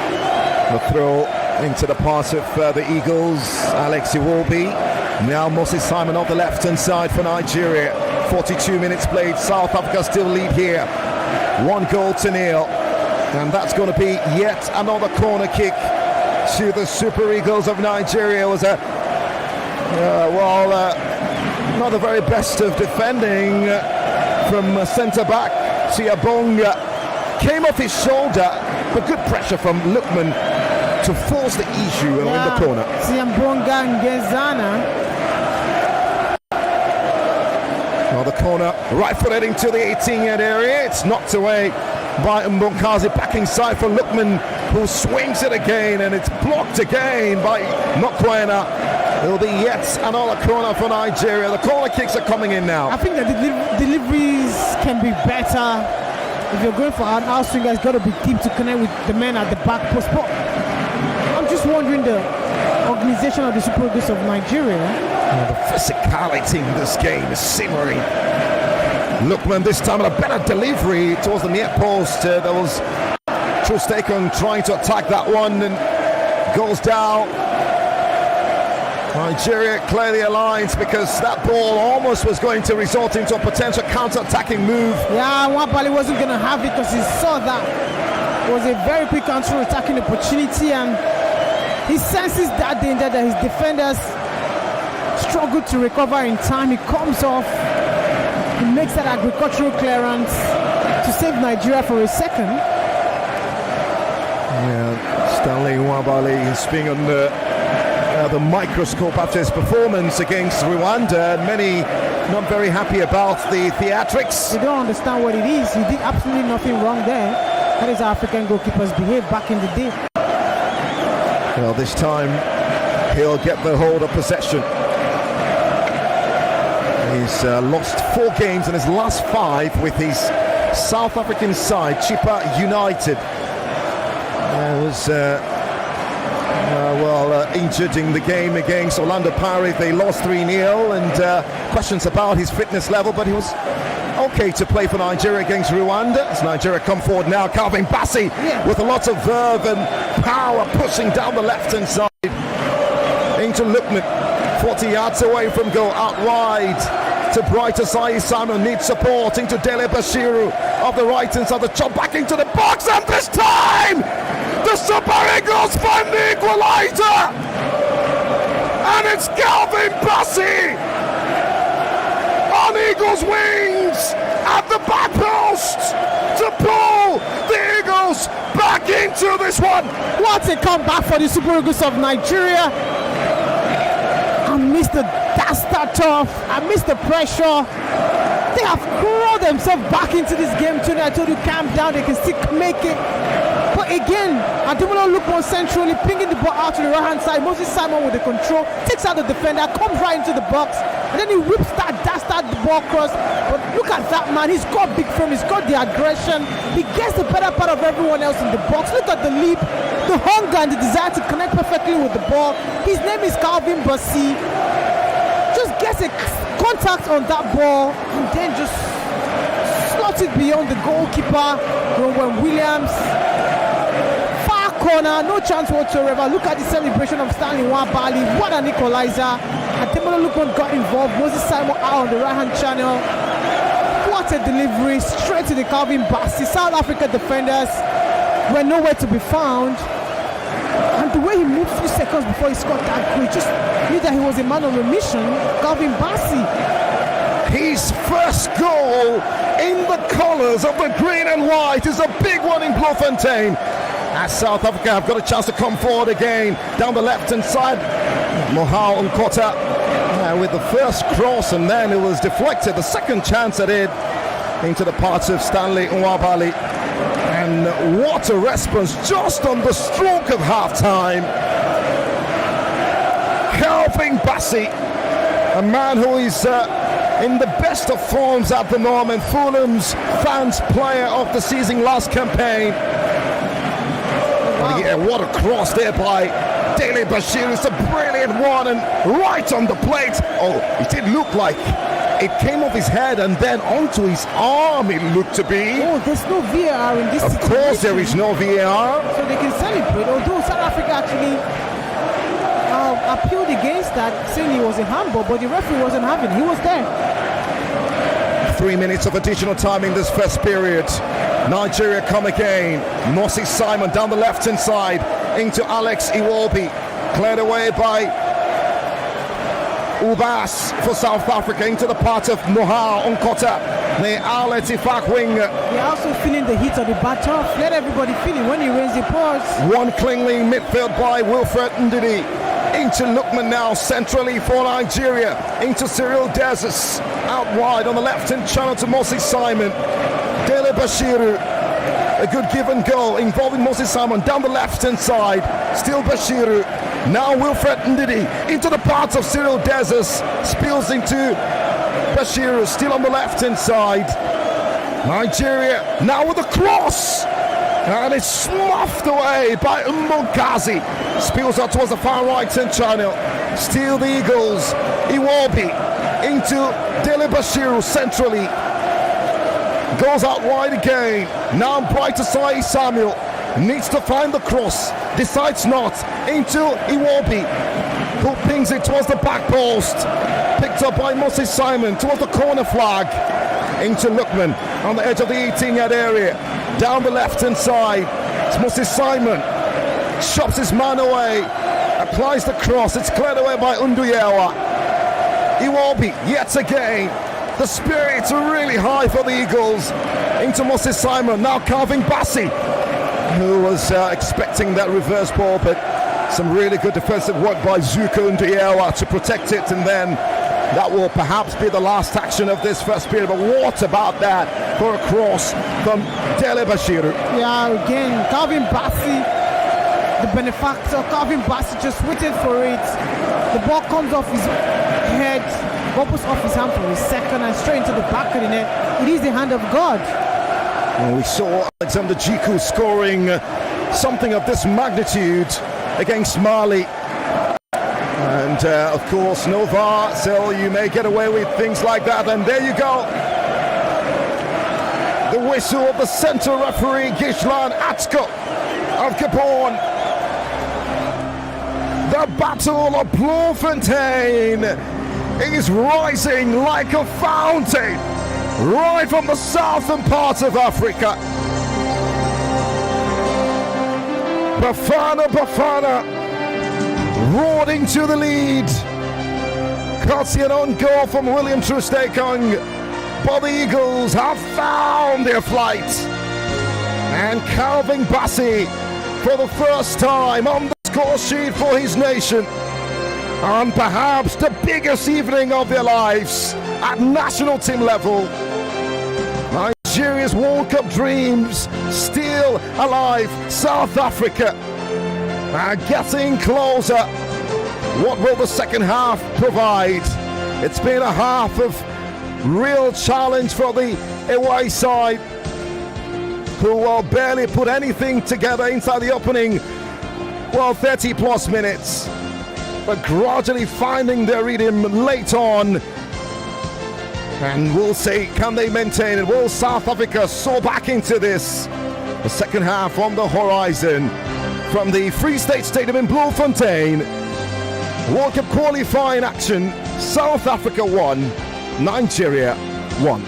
the throw into the pass of the Eagles. Alex Iwobi. Now Moses Simon on the left-hand side for Nigeria. 42 minutes played. South Africa still lead here. 1-0. And that's going to be yet another corner kick to the Super Eagles of Nigeria. It was not the very best of defending from centre-back. Siabonga came off his shoulder, but good pressure from Lookman to force the issue and win the corner. Siabonga Ngezana. Well, the corner right-footed into the 18-yard area. It's knocked away by Mbonkazi, back inside for Lookman, who swings it again, and it's blocked again by Mokoena. It will be yet another corner for Nigeria. The corner kicks are coming in now. I think that the deliveries can be better. If you're going for an out swinger, it's got to be deep to connect with the men at the back post. But I'm just wondering, the organization of the Super Eagles of Nigeria. The physicality in this game is simmering. Lookman this time with a better delivery towards the near post. There was Trustekon trying to attack that one and goes down. Nigeria clear the alliance, because that ball almost was going to result into a potential counter-attacking move. Yeah, Nwabali wasn't going to have it, because he saw that it was a very quick counter-attacking opportunity, and he senses that danger that his defenders struggle to recover in time. He comes off, he makes that agricultural clearance to save Nigeria for a second. Yeah, Stanley Nwabali is being on the microscope after his performance against Rwanda, and many not very happy about the theatrics. They don't understand what it is. He did absolutely nothing wrong there. That is how African goalkeepers behave back in the day. Well, this time he'll get the hold of possession. He's lost 4 games in his last 5 with his South African side, Chippa United, was injured in the game against Orlando Pirates. They lost 3-0, and questions about his fitness level, but he was okay to play for Nigeria against Rwanda. As Nigeria come forward now, Calvin Bassey with a lot of verve and power, pushing down the left-hand side into Lukman, 40 yards away from goal, out wide to Brighter Sai Simon, needs support into Dele Bashiru of the right hand side, the chop back into the box, and this time the Super Eagles find the equalizer, and it's Calvin Bassey on Eagles wings at the back post to pull the Eagles back into this one. What a comeback for the Super Eagles of Nigeria. I miss the dastard tough. I miss the pressure. They have crawled themselves back into this game too. I told you, calm down, they can still make it. But again, Ademola look more centrally, pinging the ball out to the right hand side. Moses Simon with the control, takes out the defender, comes right into the box, and then he whips that dastard ball cross. But look at that man, he's got big frame, he's got the aggression, he gets the better part of everyone else in the box. Look at the leap, the hunger and the desire to connect perfectly with the ball. His name is Calvin Bassey. Just gets a contact on that ball and then just slots it beyond the goalkeeper, Rowan Williams. Far corner, no chance whatsoever. Look at the celebration of Stanley Nwabali. What an equalizer. Ademola Lookman got involved. Moses Simon out on the right hand channel. What a delivery straight to the Calvin Bassey. South Africa defenders were nowhere to be found. And the way he moved a few seconds before he scored that goal, just knew that he was a man on a mission. Calvin Bassey. His first goal in the colours of the green and white is a big one in Bloemfontein. As South Africa have got a chance to come forward again down the left-hand side. Mohau Nkota with the first cross, and then it was deflected. The second chance at it into the parts of Stanley Nwabali. And what a response just on the stroke of half-time. Calvin Bassey, a man who is in the best of forms at the moment, Fulham's fans player of the season last campaign. Wow. Yeah, what a cross there by Dele Bashiru. It's a brilliant one and right on the plate. Oh, it did look like it came off his head and then onto his arm, it looked to be. Oh, there's no VAR in this situation. Of course there is no VAR. So they can celebrate, although South Africa actually appealed against that, saying he was a handball, but the referee wasn't having it. He was there. 3 minutes of additional time in this first period. Nigeria come again. Moses Simon down the left-hand side into Alex Iwobi. Cleared away by Ubas for South Africa into the part of Mohau Nkota. The outlet Fatg wing. They're also feeling the heat of the battle. Let everybody feel it when he rains the paws. One clinging midfield by Wilfred Ndidi. Into Lukman now centrally for Nigeria. Into Cyril Dezes. Out wide on the left-hand channel to Moses Simon. Dele Bashiru. A good give and go involving Moses Simon down the left-hand side. Still Bashiru. Now Wilfred Ndidi into the parts of Cyril Dezes. Spills into Bashiru. Still on the left-hand side. Nigeria now with a cross. And it's smouthed away by Mbogazi. Spills out towards the far right-hand channel. Still the Eagles. Iwobi into Dele Bashiru centrally. Goes out wide again. Now Brighter Sai Samuel needs to find the cross. Decides not. Into Iwobi, who pings it towards the back post. Picked up by Moses Simon towards the corner flag. Into Lukman on the edge of the 18-yard area. Down the left-hand side. It's Moses Simon. Chops his man away. Applies the cross. It's cleared away by Unduyewa. Iwobi yet again. The spirits are really high for the Eagles. Into Moses Simon. Now Calvin Bassey, who was expecting that reverse ball, but some really good defensive work by Zuko Unduyewa to protect it, and then that will perhaps be the last action of this first period. But what about that for a cross from Dele Bashiru? Yeah, again, Calvin Bassey, the benefactor. Calvin Bassey just waited for it. The ball comes off his head, bobbles off his hand for a second and straight into the back of the net. It is the hand of God. And we saw Alexander Jiku scoring something of this magnitude against Mali. And of course, no VAR, so you may get away with things like that. And there you go. The whistle of the centre referee, Gislan Atsko of Gabon. The Battle of Bloemfontein is rising like a fountain right from the southern part of Africa. Bafana roared into the lead. Can't see an own goal from William Troost-Ekong, but the Eagles have found their flight. And Calvin Bassey, for the first time on the score sheet for his nation, and perhaps the biggest evening of their lives at national team level. Nigeria's World Cup dreams still alive. South Africa are getting closer. What will the second half provide? It's been a half of real challenge for the away side, who will barely put anything together inside the opening 30 plus minutes, but gradually finding their rhythm late on. And we'll see, can they maintain it? Will South Africa soar back into this? The second half on the horizon from the Free State Stadium in Bloemfontein. World Cup qualifying action. South Africa 1, Nigeria 1.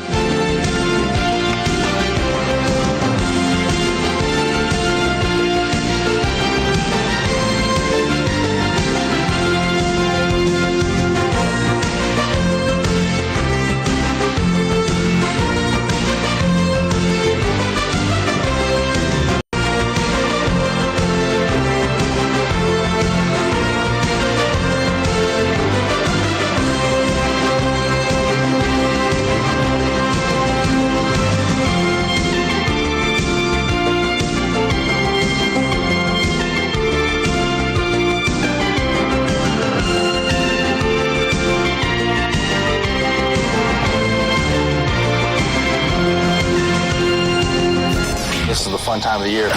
This is the fun time of the year.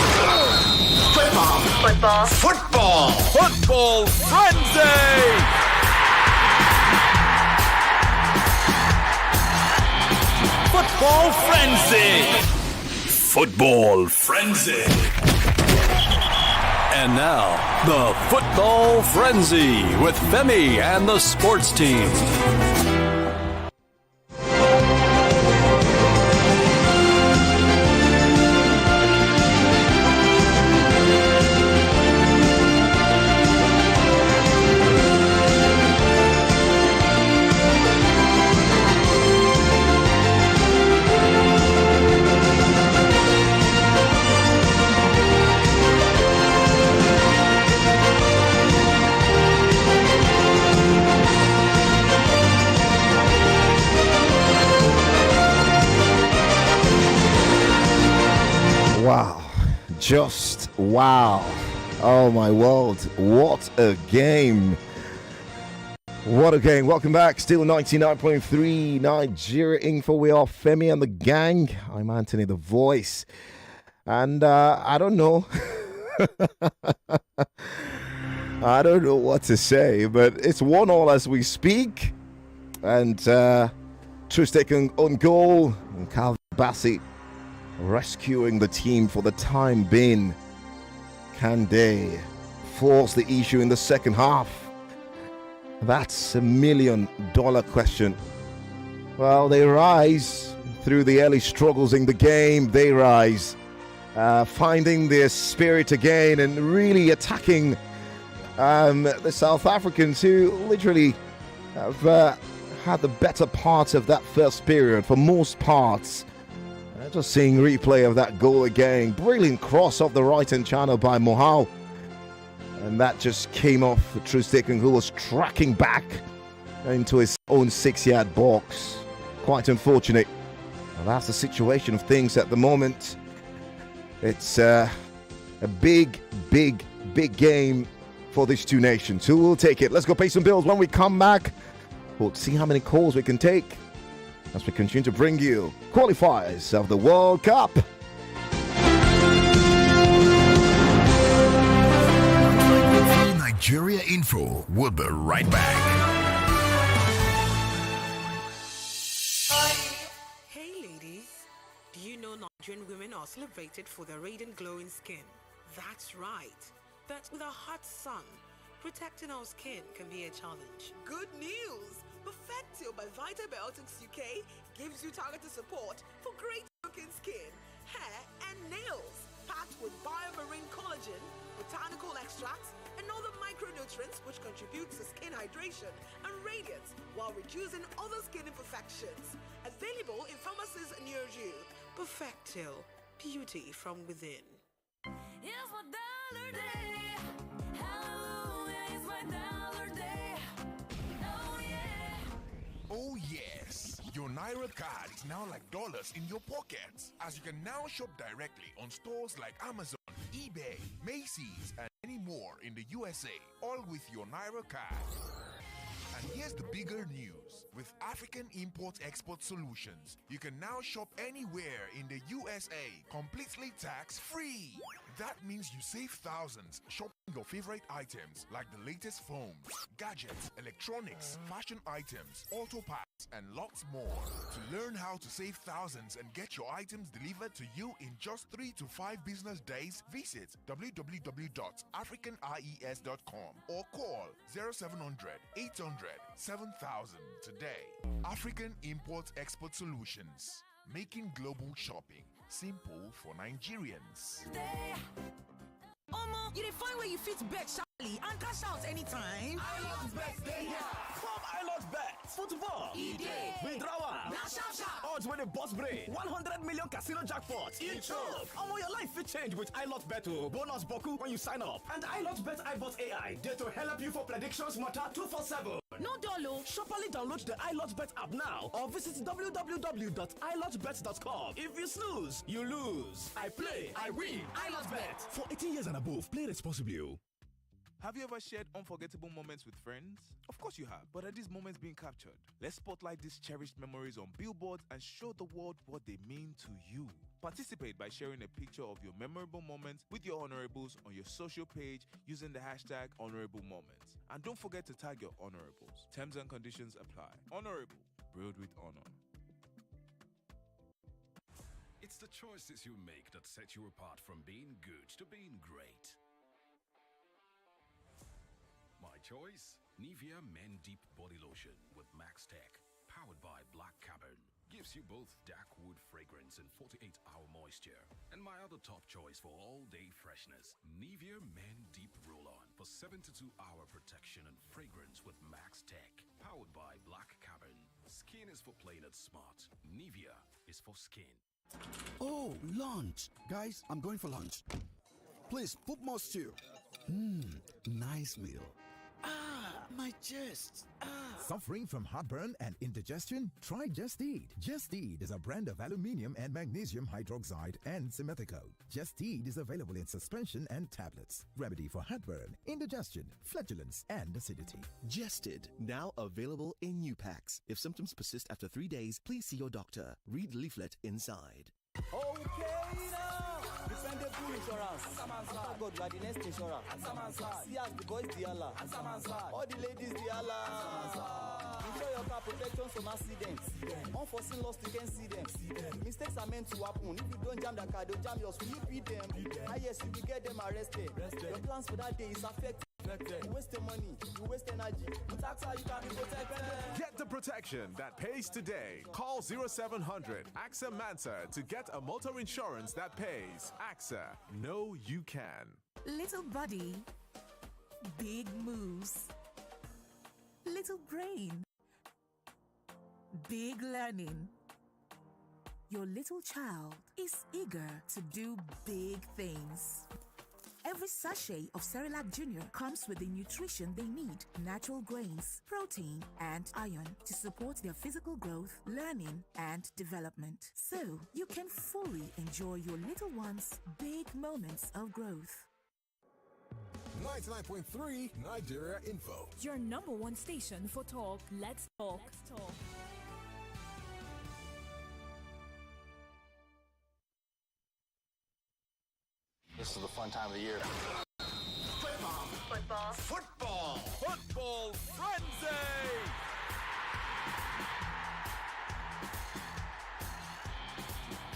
Football. Football. Football. Football frenzy. Football frenzy. Football frenzy. And now, the Football Frenzy with Femi and the sports team. Wow, just wow. Oh my world, what a game. What a game. Welcome back. Still 99.3 Nigeria Info. We are Femi and the gang. I'm Anthony, the voice. And I don't know. I don't know what to say, but it's 1-1 as we speak. And Troost-Ekong on goal. And Calvin Bassey rescuing the team for the time being. Can they force the issue in the second half? That's $1 million question. Well, they rise through the early struggles in the game. They rise, finding their spirit again and really attacking the South Africans, who literally have had the better part of that first period for most parts. Just seeing replay of that goal again. Brilliant cross off the right-hand channel by Mohau. And that just came off Troost-Ekong, who was tracking back into his own 6-yard box. Quite unfortunate. Well, that's the situation of things at the moment. It's a big game for these two nations. Who will take it? Let's go pay some bills. When we come back, we'll see how many calls we can take as we continue to bring you qualifiers of the World Cup Nigeria Info. We'll be right back. Hey ladies, do you know Nigerian women are celebrated for their radiant glowing skin? That's right. But with a hot sun, protecting our skin can be a challenge. Good news! Perfectio by Vitabiotics UK gives you targeted support for great looking skin, hair and nails. Packed with biomarine collagen, botanical extracts, and other micronutrients which contribute to skin hydration and radiance while reducing other skin imperfections. Available in pharmacies near you. Perfectil, beauty from within. It's my dollar day. Hallelujah, it's my dollar day. Oh yeah. Oh yes, your Naira card is now like dollars in your pockets, as you can now shop directly on stores like Amazon, eBay, Macy's, and many more in the USA, all with your Naira card. And here's the bigger news. With African Import-Export Solutions, you can now shop anywhere in the USA, completely tax-free. That means you save thousands shopping your favorite items like the latest phones, gadgets, electronics, fashion items, auto parts, and lots more. To learn how to save thousands and get your items delivered to you in just 3 to 5 business days, visit www.africanies.com or call 0700 800 7000 today. African Import-Export Solutions, making global shopping simple for Nigerians. Omo, you dey find where you fit bet sharply and cash out anytime. iLotBet dey here. From iLotBet, football, e-day, withdrawal, na sharp. odds wey dey burst brain, 100 million casino jackpot, e choke. Omo, your life fit change with iLotBet o. Bonus boku when you sign up. And iLotBet iBot AI dey to help you for predictions matter 247. No dull. Sharply download the iLotBet app now or visit www.ilotbet.com. If you snooze, you lose. I play, I win. iLotBet. For 18 years and above, play responsibly. Have you ever shared unforgettable moments with friends? Of course you have, but are these moments being captured? Let's spotlight these cherished memories on billboards and show the world what they mean to you. Participate by sharing a picture of your memorable moments with your honorables on your social page using the hashtag #honorablemoments. And don't forget to tag your honorables. Terms and conditions apply. Honorable, brewed with honor. It's the choices you make that set you apart from being good to being great. My choice? Nivea Men Deep Body Lotion with Max Tech, powered by Black Carbon. Gives you both dark wood fragrance and 48-hour moisture. And my other top choice for all-day freshness, Nivea Men Deep Roll-On for 72-hour protection and fragrance with Max Tech, powered by Black Carbon. Skin is for playing it smart. Nivea is for skin. Oh, lunch. Guys, I'm going for lunch. Please, put more stew. Nice meal. My chest. Suffering from heartburn and indigestion? Try Just Eat. Just Eat is a brand of aluminium and magnesium hydroxide and simethicone. Just Eat is available in suspension and tablets. Remedy for heartburn, indigestion, flatulence, and acidity. Jested, now available in new packs. If symptoms persist after 3 days, please see your doctor. Read leaflet inside. Okay now, dependable insurance. After God, you are the next insurer. See as the boys the Allah. All the ladies the Allah. Insure your car protection from accidents. Unforeseen loss, you can see them. Mistakes are meant to happen. If you don't jam the car, they'll jam yours. Will you beat them? Yes, you will get them arrested. Your plans for that day is affected. You waste your money, you waste energy. With AXA, you can be protected. Get the protection that pays today. Call 0700 AXA Mansa to get a motor insurance that pays. AXA, know you can. Little body, big moves. Little brain, big learning. Your little child is eager to do big things. Every sachet of Cerelac Junior comes with the nutrition they need, natural grains, protein, and iron to support their physical growth, learning, and development. So you can fully enjoy your little one's big moments of growth. 99.3 Nigeria Info. Your number one station for talk. Let's talk. This is the fun time of the year. Football. Football. Football frenzy.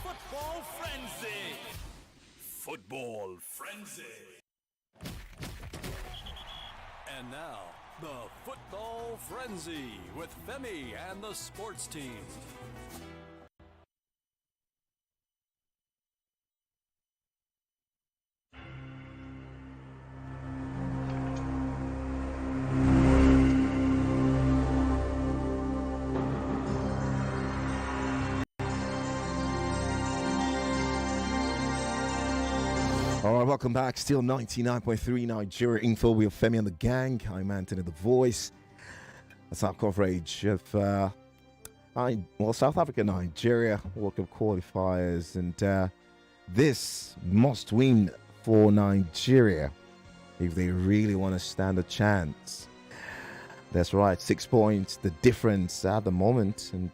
Football frenzy. Football frenzy. And now, the Football Frenzy with Femi and the sports team. All right, welcome back. Still 99.3 Nigeria Info with Femi and the gang. I'm Anthony, the voice. That's our coverage of South Africa, Nigeria World Cup qualifiers, and this must win for Nigeria if they really want to stand a chance. That's right, 6 points, the difference at the moment, and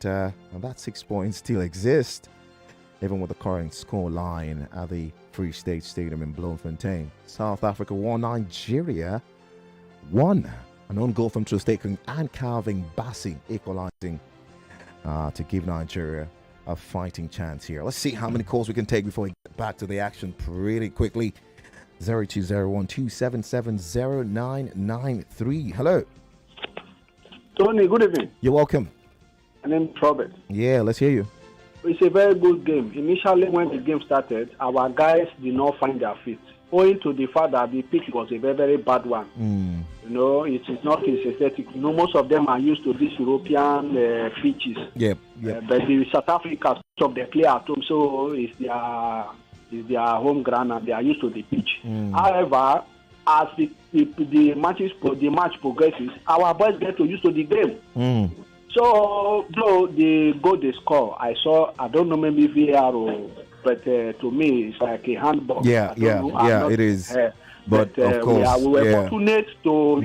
that 6 points still exists, even with the current score line at the Free State Stadium in Bloemfontein. South Africa 1, Nigeria 1. An own goal from Trustake and Calvin Bassey equalizing to give Nigeria a fighting chance here. Let's see how many calls we can take before we get back to the action pretty quickly. 0201277093. Hello. Tony, good evening. You're welcome. My name is Robert. Yeah, let's hear you. It's a very good game. Initially, when the game started, our guys did not find their feet, owing to the fact that the pitch was a very, very bad one. You know, it is not synthetic. You know, most of them are used to these European pitches. Yep. But the South Africa, of the play at home, so it's their home ground and they are used to the pitch. However, as the match progresses, our boys get to used to the game. So, though the goal they score, I don't know, maybe VAR, but to me, it's like a handball. Yeah, it is. But of course, we were fortunate to,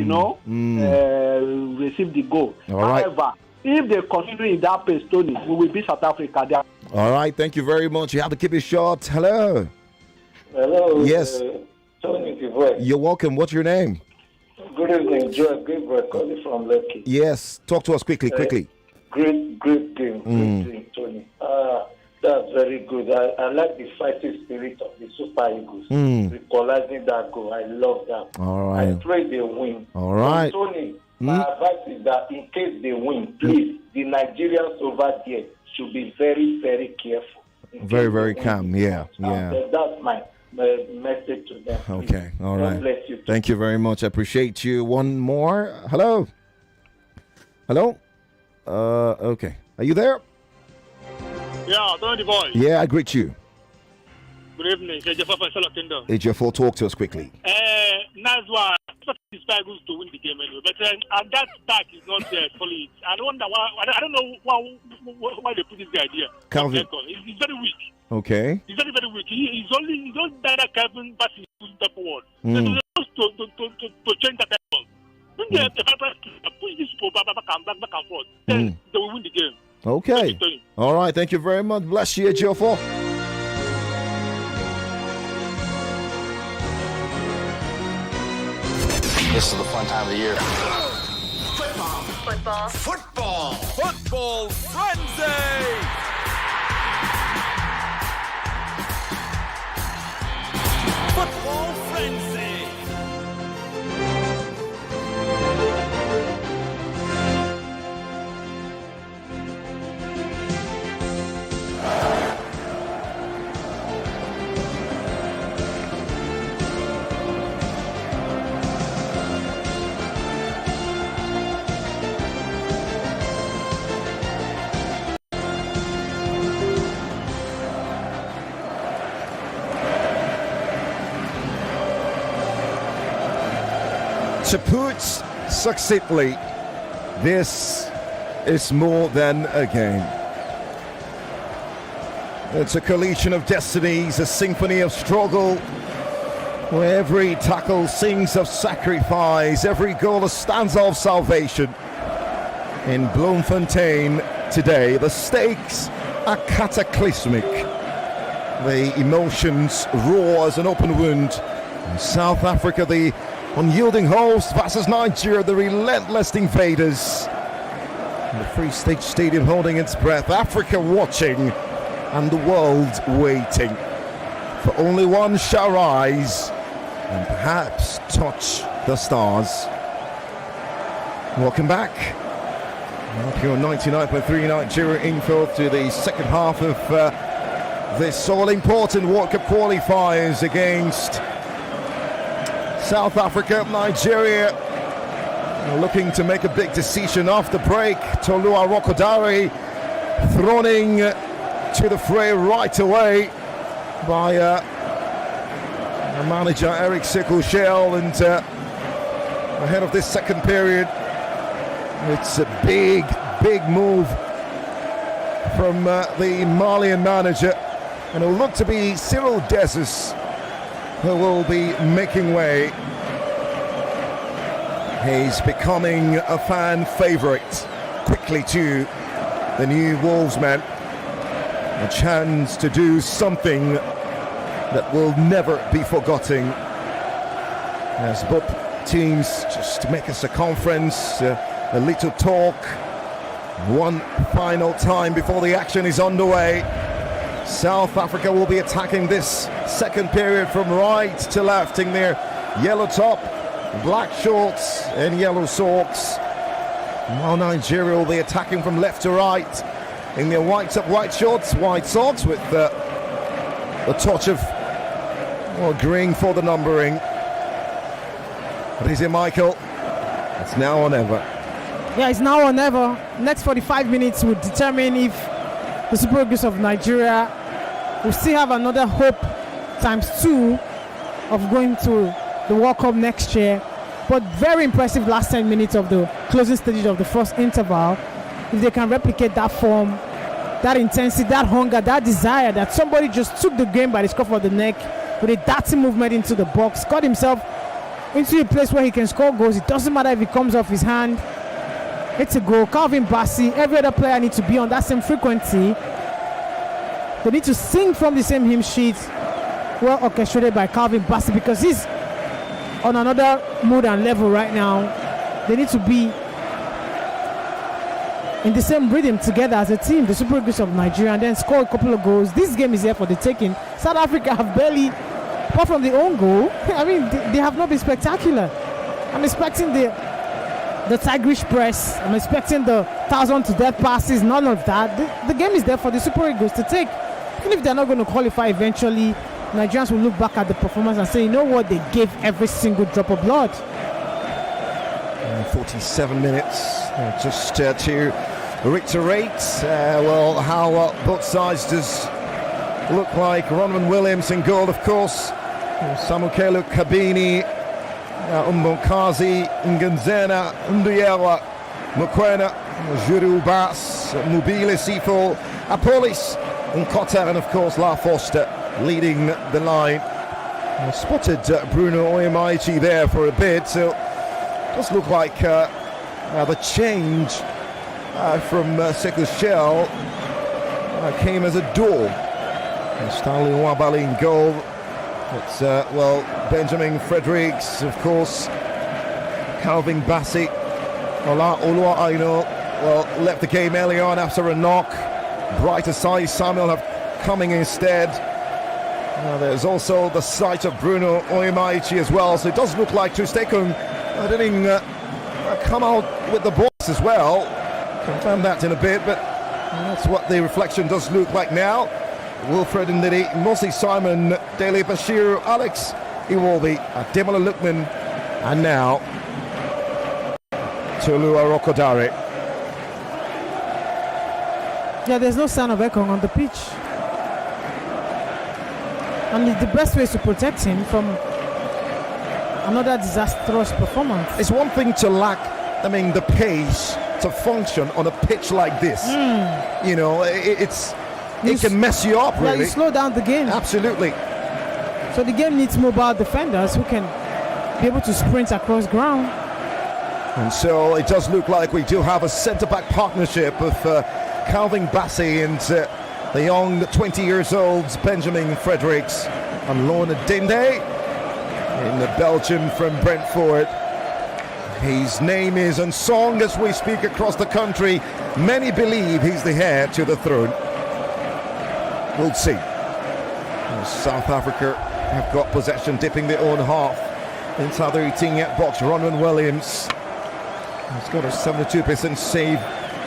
receive the goal. However, if they continue in that pace, Tony, we will beat South Africa. All right, thank you very much. You have to keep it short. Hello. Hello. Yes. Tony, the You're welcome. What's your name? Good evening, Joe Gabriel, calling from Lekki. Yes, talk to us quickly. Great game, great game, Tony. That's very good. I like the fighting spirit of the Super Eagles. Equalizing that goal, I love that. All right. I pray they win. All right. So, Tony, my advice is that in case they win, please, the Nigerians over there should be very, very careful. Very, very calm. Yeah. That's my message to them. Okay, all right. God bless you. Thank you very much. I appreciate you. One more. Hello. Okay. Are you there? Yeah, Tony the boy. Yeah, I greet you. Good evening. It's your full talk to us quickly. That's why the Tigers to win the game anyway. But and that back is not solid. I wonder why. I don't know why they put this idea. Calvin. It's very weak. Okay. He's very, very weak. He's only that Calvin Bassey pushing that forward. So they're supposed to change that level. When they push this people back and forth, then they will win the game. Okay. All right. Thank you very much. Bless you, Geoffrey. This is the fun time of the year. Football frenzy. Football frenzy. To put succinctly, this is more than a game. It's a collision of destinies, a symphony of struggle, where every tackle sings of sacrifice, every goal a stanza of salvation. In Bloemfontein today, the stakes are cataclysmic. The emotions roar as an open wound. In South Africa, the unyielding hosts versus Nigeria, the relentless invaders. In the Free State Stadium holding its breath, Africa watching and the world waiting. For only one shall rise and perhaps touch the stars. Welcome back. Up here on 99.3 Nigeria Info to the second half of this all-important World Cup qualifiers against South Africa. Nigeria looking to make a big decision off the break. Tolua Rokodare thrown in to the fray right away by manager Eric Sekou-Shell, and ahead of this second period, it's a big move from the Malian manager, and it will look to be Cyril Dessus who will be making way. He's becoming a fan favourite quickly too, the new Wolvesman. A chance to do something that will never be forgotten, as both teams just make a circumference, a little talk, one final time before the action is underway. South Africa will be attacking this second period from right to left in their yellow top, black shorts and yellow socks, while Nigeria will be attacking from left to right in their white top, white shorts, white socks, with the touch of green for the numbering. What is it, Michael? It's now or never. Yeah, it's now or never. Next 45 minutes will determine if the Super Eagles of Nigeria will still have another hope ×2 of going to the World Cup next year. But very impressive last 10 minutes of the closing stages of the first interval. If they can replicate that form, that intensity, that hunger, that desire, that somebody just took the game by the scruff of the neck with a dirty movement into the box, got himself into a place where he can score goals. It doesn't matter if it comes off his hand. It's a goal. Calvin Bassey, every other player needs to be on that same frequency. They need to sing from the same hymn sheet, well orchestrated by Calvin Bassey, because he's on another mood and level right now. They need to be in the same rhythm together as a team, the Super Eagles of Nigeria, and then score a couple of goals. This game is here for the taking. South Africa have barely, apart from the own goal, I mean, they have not been spectacular. I'm expecting the Tigrish press. I'm expecting the 1,000 to death passes. None of that. The game is there for the Super Eagles to take. Even if they're not going to qualify eventually, Nigerians will look back at the performance and say, you know what, they gave every single drop of blood. 47 minutes, just to reiterate, how both sides does look like. Ronwen Williams in goal, of course. Samukelu Kabini, Umbokazi, Nganzena, Nduyela, Mukwena, Juru Bass, Mobile Sifo, Apolis, Nkota, and of course La Foster leading the line. I spotted Bruno Oyemaichi there for a bit, so it does look like the change from Sekou-Shell came as a dawn. Stanley Nwabali in goal. It's Benjamin Fredericks, of course, Calvin Bassey, Ola Aino, left the game early on after a knock. Brighter side, Samuel have coming instead. There's also the sight of Bruno Oyemaichi as well, so it does look like Trustekun didn't come out with the box as well. Confirm that in a bit, but that's what the reflection does look like now. Wilfred Ndidi, Mosi Simon, Dele Bashir, Alex Iwobi, Ademola Lookman, and now Tolua Rokodare. Yeah, there's no sign of Ekong on the pitch. And the best way is to protect him from another disastrous performance. It's one thing to lack, the pace to function on a pitch like this. You know, it can mess you up, really. Yeah, you slow down the game. Absolutely. So the game needs mobile defenders who can be able to sprint across ground. And so it does look like we do have a centre-back partnership of Calvin Bassey and the young 20 years old Benjamin Fredericks and Lorna Dinde. in the Belgium from Brentford. His name is unsung as we speak across the country. Many believe he's the heir to the throne. We'll see. South Africa have got possession, dipping their own half inside the 18-yard box. Ronwen Williams, he's got a 72% save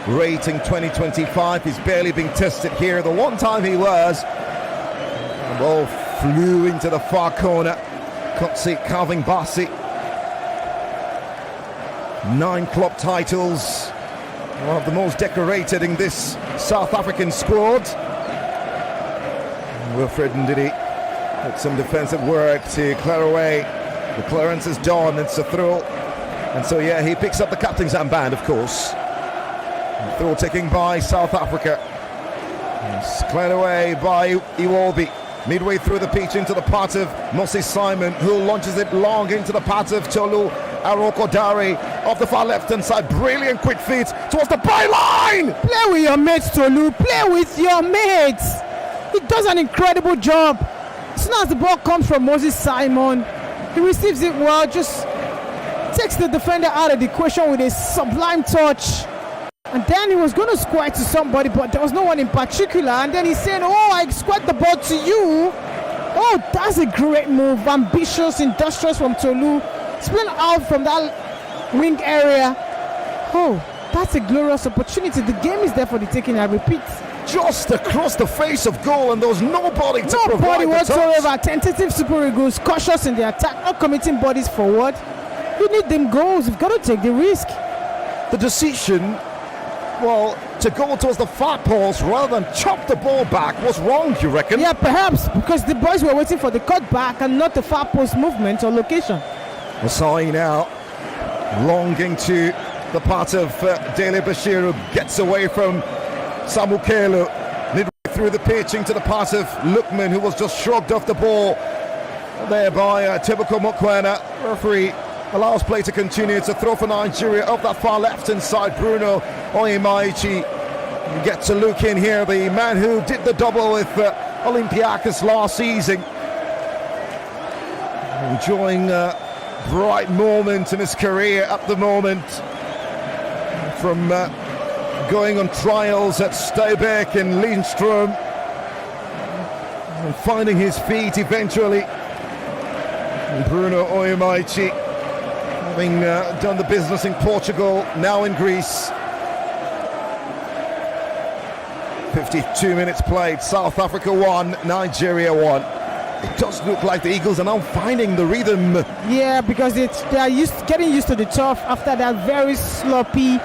rating 2025. He's barely been tested here. The one time he was, the ball flew into the far corner. Can't see Calvin Bassey. 9 club titles, one of the most decorated in this South African squad. Wilfred Ndidi with some defensive work to clear away. The clearance is done, it's a throw. And so, yeah, he picks up the captain's armband, of course. Throw taken by South Africa. It's cleared away by Iwobi. Midway through the pitch into the path of Moses Simon, who launches it long into the path of Tolu Arokodare off the far left-hand side. Brilliant quick feet towards the byline! Play with your mates, Tolu. Play with your mates. He does an incredible job. As soon as the ball comes from Moses Simon, he receives it well, just takes the defender out of the equation with a sublime touch. And then he was going to square to somebody, but there was no one in particular. And then he's saying, oh, I squared the ball to you. Oh, that's a great move. Ambitious, industrious from Tolu. Spilling out from that wing area. Oh, that's a glorious opportunity. The game is there for the taking, I repeat. Just across the face of goal, and there was nobody to provide Nobody the whatsoever. touch. Tentative Super Eagles, cautious in the attack, not committing bodies forward. You need them goals. You've got to take the risk. The decision, well, to go towards the far post rather than chop the ball back was wrong, you reckon? Yeah, perhaps, because the boys were waiting for the cutback and not the far post movement or location. Masai now longing to the part of Dele Bashir, who gets away from Samu Kelo. Midway through the pitch into the part of Lukman, who was just shrugged off the ball there by Tebuko Mokwena. Referee allows play to continue. It's a throw for Nigeria up that far left-hand side. Bruno Oyemaichi gets a look in here, the man who did the double with Olympiacos last season. Enjoying a bright moment in his career at the moment, from going on trials at Stuybeck and Lindstrom and finding his feet eventually. And Bruno Oyemaichi, having done the business in Portugal, now in Greece. 52 minutes played. South Africa 1, Nigeria 1. It does look like the Eagles are now finding the rhythm. Yeah, because they are getting used to the turf after that very sloppy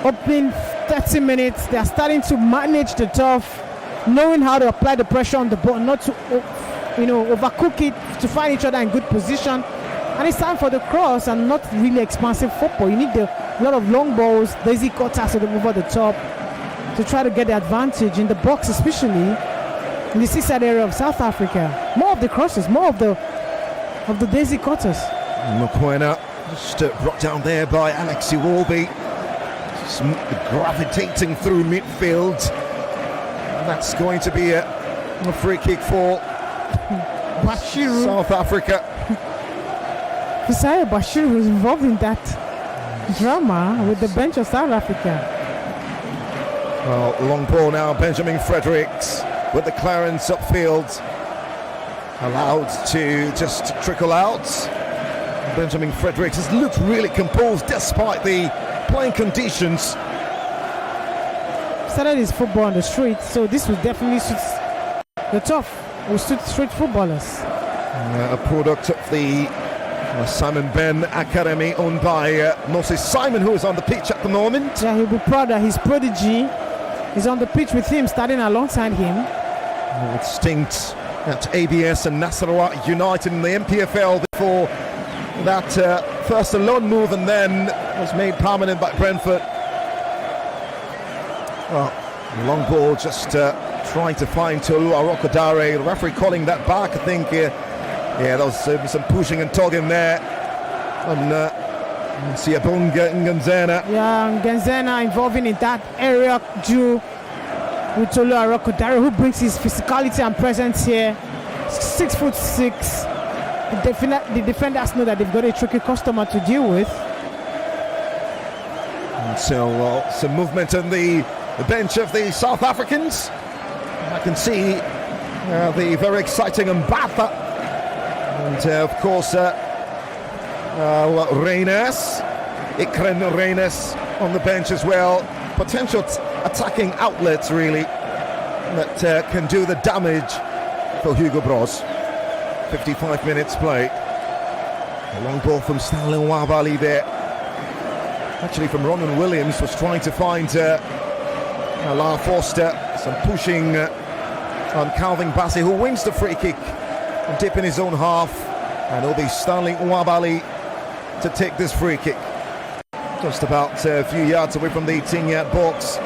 opening 30 minutes. They are starting to manage the turf, knowing how to apply the pressure on the ball, not to overcook it, to find each other in good position. And it's time for the cross and not really expansive football. You need a lot of long balls, lazy cutters over the top to try to get the advantage in the box, especially in the 6-side area of South Africa. More of the crosses, more of the daisy cutters. Mokwena just brought down there by Alex Iwobi, gravitating through midfield. And that's going to be a free kick for Bashiru. South Africa. Isaiah Bashiru was involved in that drama with the bench of South Africa. Well, long ball now, Benjamin Fredericks with the clearance upfield, allowed to just trickle out. Benjamin Fredericks has looked really composed despite the playing conditions. Started his football on the street, so this will definitely suit the tough, will suit street footballers. A product of the Simon Ben Academy, owned by Moses Simon, who is on the pitch at the moment. Yeah, he'll be proud that his prodigy is on the pitch with him, starting alongside him. It stinks at ABS and Nasarawa United in the MPFL before that first a loan move and then was made permanent by Brentford. Well, long ball, just trying to find Tolu Arokodare. The referee calling that back, I think. Yeah, there was some pushing and tugging there. And Siabunga Nganzena. Yeah, Nganzena involving in that area duel with Tolu Arokodare, who brings his physicality and presence here. 6'6", the defenders know that they've got a tricky customer to deal with. And so some movement on the bench of the South Africans. I can see the very exciting Mbatha, and of course Reines, Ikren Reines on the bench as well. Potential attacking outlets really that can do the damage for Hugo Bros. 55 minutes play. A long ball from Stanley Nwabali there. Actually from Ronan Williams, was trying to find La Foster. Some pushing on Calvin Bassey, who wins the free kick deep in his own half. And it'll be Stanley Nwabali to take this free kick. Just about a few yards away from the 18-yard box.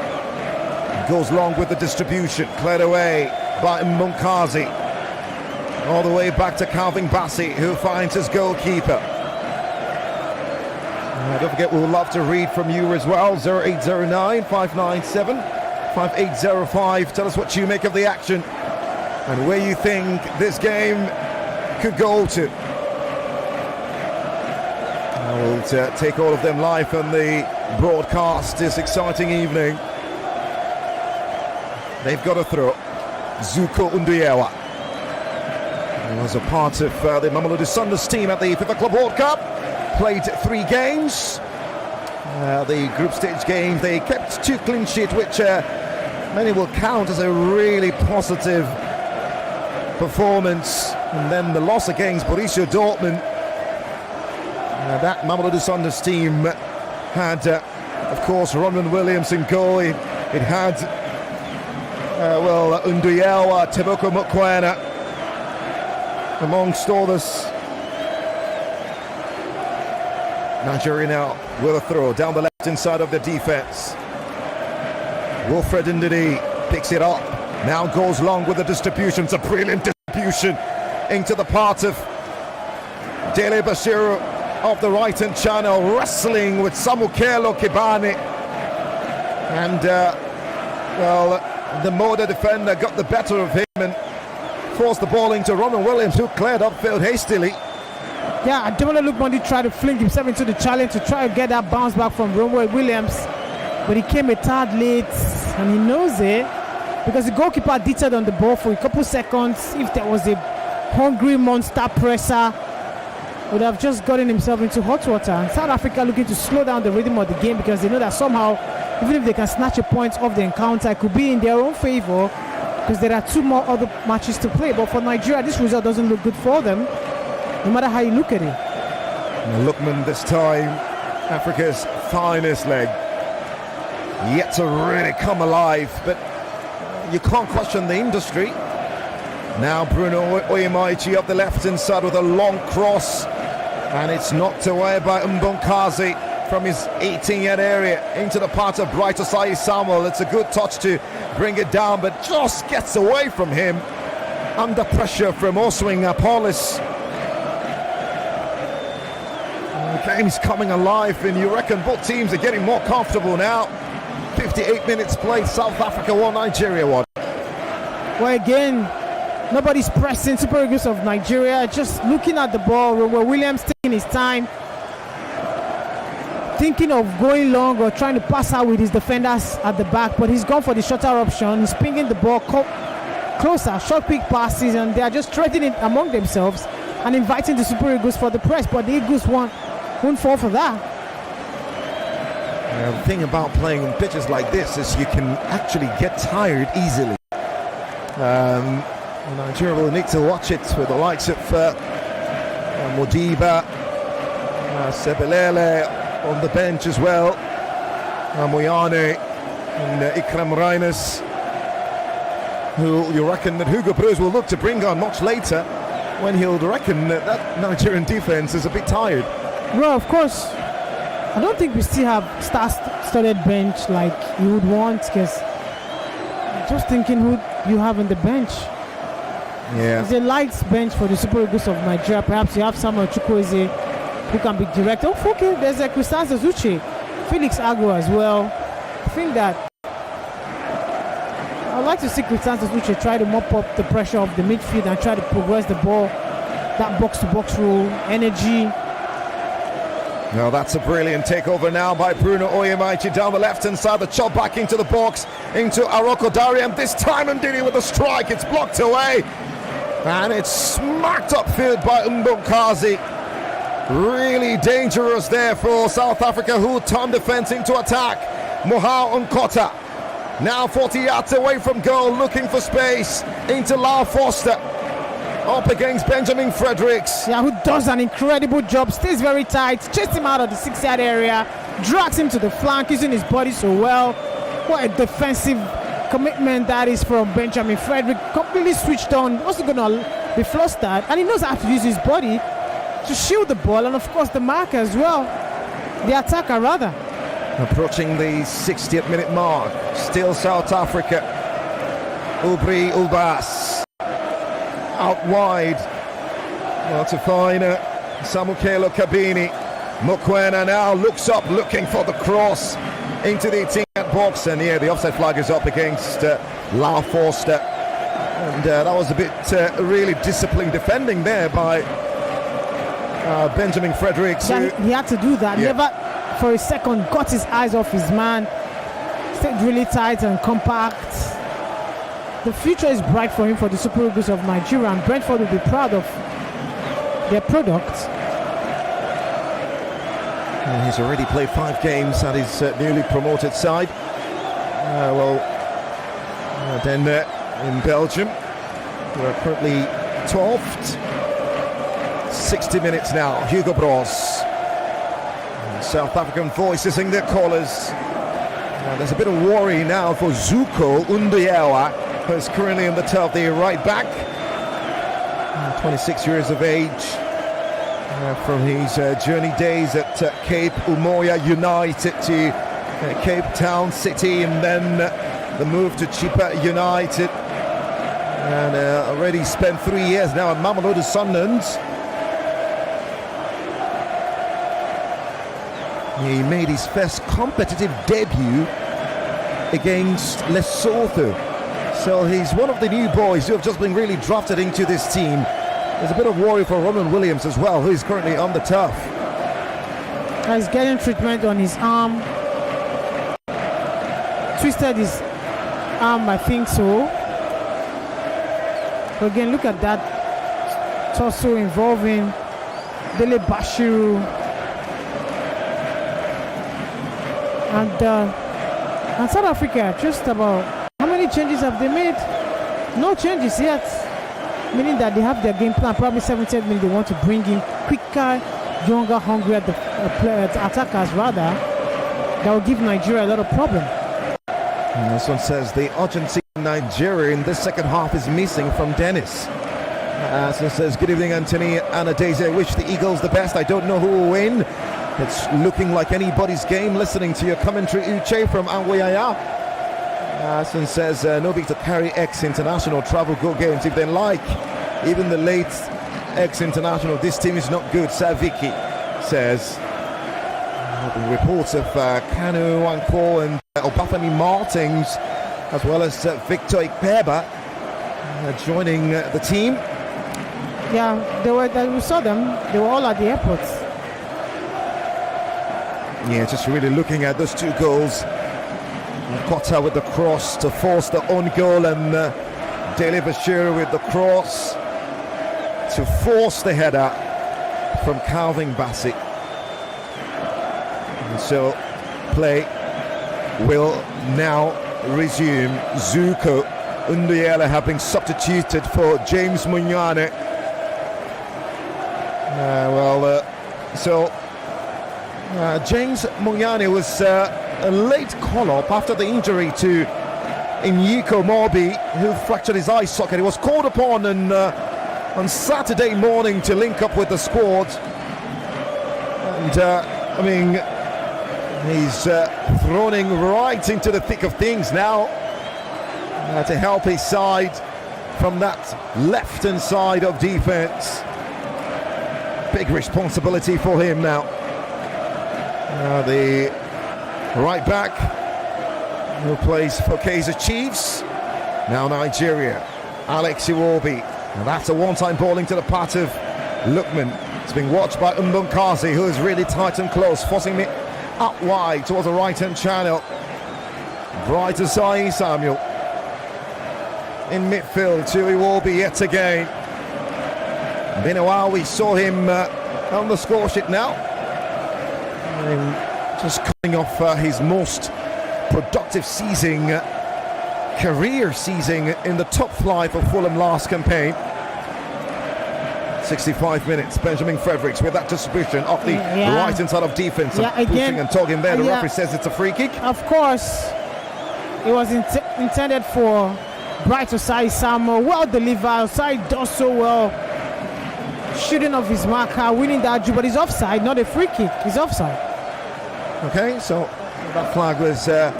Goes long with the distribution. Cleared away by Munkazi. All the way back to Calvin Bassey, who finds his goalkeeper. Don't forget, we would love to read from you as well. 0809 597 5805. Tell us what you make of the action and where you think this game could go to. We'll take all of them live on the broadcast this exciting evening. They've got a throw. Zuko Unduyewa. He was a part of the Mamelodi Sundowns team at the FIFA Club World Cup. Played 3 games. The group stage games, they kept 2 clean sheets, which many will count as a really positive performance. And then the loss against Borussia Dortmund. That Mamelodi Sundowns team had, of course, Ronan Williams in goal. It had, Unduyewa, Teboko Mokoena, amongst others. Nigeria now with a throw down the left-hand side of the defense. Wilfred Ndidi picks it up. Now goes long with the distribution. It's a brilliant distribution into the part of Dele Bashiru of the right-hand channel, wrestling with Samukelo Kibane. And, the Moda defender got the better of him and forced the ball into Ronan Williams, who cleared upfield hastily. Yeah, Ademola Lookman tried to fling himself into the challenge to try to get that bounce back from Ronan Williams, but he came a tad late, and he knows it, because the goalkeeper deterred on the ball for a couple seconds. If there was a hungry monster presser, would have just gotten himself into hot water. And South Africa looking to slow down the rhythm of the game, because they know that somehow, even if they can snatch a point off the encounter, it could be in their own favor, because there are 2 more other matches to play. But for Nigeria, this result doesn't look good for them, no matter how you look at it. Lookman this time, Africa's finest leg, yet to really come alive, but you can't question the industry. Now Bruno Oyemaichi up the left-hand side with a long cross, and it's knocked away by Mbonkazi from his 18-yard area into the part of Bright Osai Samuel. It's a good touch to bring it down, but just gets away from him under pressure from Oswing Apollos. The game's coming alive, and you reckon both teams are getting more comfortable now. 58 minutes played, South Africa 1, Nigeria 1. Well, again, nobody's pressing. Super Eagles of Nigeria just looking at the ball. Where Williams taking his time, thinking of going long or trying to pass out with his defenders at the back, but he's gone for the shorter option. He's pinging the ball closer, short quick passes, and they are just trading it among themselves and inviting the Super Eagles for the press, but the Eagles won't fall for that. The thing about playing on pitches like this is you can actually get tired easily. Nigeria will need to watch it with the likes of Modiba, Sebelele on the bench as well, Moyane and Ikram Reines, who you reckon that Hugo Broos will look to bring on much later, when he'll reckon that Nigerian defense is a bit tired. Well, of course, I don't think we still have star-studded bench like you would want, because just thinking who you have on the bench. Yeah. It's a light bench for the Super Eagles of Nigeria. Perhaps you have Samuel Chukwueze who can be direct. Oh, okay, there's a Christian Zuchi, Felix Agbo as well. I think that I'd like to see Christian Zuchi try to mop up the pressure of the midfield and try to progress the ball that box-to-box role, energy. Now that's a brilliant takeover now by Bruno Oyemaichi down the left-hand side. The chop back into the box, into Aroko Dariam. This time Ndidi with a strike. It's blocked away. And it's smacked upfield by Mbonkazi. Really dangerous there for South Africa, who turned defense into attack. Mohau Nkota. Now 40 yards away from goal, looking for space into Lau Foster. Up against Benjamin Fredericks. Yeah, who does an incredible job, stays very tight, chases him out of the 6-yard area, drags him to the flank, using his body so well. What a defensive commitment that is from Benjamin Frederick. Completely switched on, also going to be flustered, and he knows how to use his body to shield the ball, and of course the marker as well, the attacker rather. Approaching the 60th minute mark, still South Africa. Ubri Ubas out wide. Well, to find Samukelo Kabini. Mokwena now looks up, looking for the cross into the 18-yard box, and the offside flag is up against Lau Forster, and that was a bit really disciplined defending there by Benjamin Fredericks. Yeah, he had to do that. Yeah. Never for a second got his eyes off his man. Stayed really tight and compact. The future is bright for him for the Super Eagles of Nigeria, and Brentford will be proud of their product. And he's already played 5 games at his newly promoted side. Then in Belgium, we're currently 12th. 60 minutes now. Hugo Bros. South African voices in their colours. There's a bit of worry now for Zuko Undiawa, who's currently in the top, the right back. 26 years of age. From his journey days at Cape Umoja United to Cape Town City, and then the move to Chippa United. And already spent 3 years now at Mamelodi Sundowns. He made his first competitive debut against Lesotho. So he's one of the new boys who have just been really drafted into this team. There's a bit of worry for Roman Williams as well, who is currently on the turf. He's getting treatment on his arm. Twisted his arm, I think so. But again, look at that torso involving Dele Bashiru. And South Africa, just about how many changes have they made? No changes yet, meaning that they have their game plan. Probably 70th minute they want to bring in quicker, younger, hungrier attackers rather. That will give Nigeria a lot of problem. And this one says the urgency in Nigeria in this second half is missing from Dennis. So it says, good evening Anthony and Adeze. I wish the Eagles the best. I don't know who will win. It's looking like anybody's game. Listening to your commentary, Uche from Anwayaya. Asen says, no big to carry ex-international travel go games if they like. Even the late ex-international, this team is not good. Saviki says. Reports of Kanu Wanko and Obafemi Martins, as well as Victor Ikpeba joining the team. Yeah, we saw them. They were all at the airport. Yeah, just really looking at those 2 goals. Kota with the cross to force the own goal, and Dele Bashiru with the cross to force the header from Calvin Bassett. And so play will now resume. Zuko Undiela have been substituted for James Munyane. James Munyane was a late call-up after the injury to Inyiko Mobi, who fractured his eye socket. He was called upon on Saturday morning to link up with the squad. And, he's thrown right into the thick of things now to help his side from that left-hand side of defense. Big responsibility for him now. The right back who plays for Kaizer Chiefs, now Nigeria, Alex Iwobi. And that's a one-time ball into the path of Lookman has been watched by Mbonkazi, who is really tight and close, forcing it out wide towards the right-hand channel. Bright Asai Samuel in midfield to Iwobi yet again. Been a while we saw him on the score sheet now. Just coming off his most productive season, career season in the top flight for Fulham last campaign. 65 minutes, Benjamin Fredericks with that distribution off the right hand side of defense, and pushing and tugging there. The referee says it's a free kick. Of course, it was intended for Bright Osai Samuel. Well delivered. Osai does so well, shooting off his marker, winning that but he's offside, not a free kick. He's offside. Okay, so that flag was an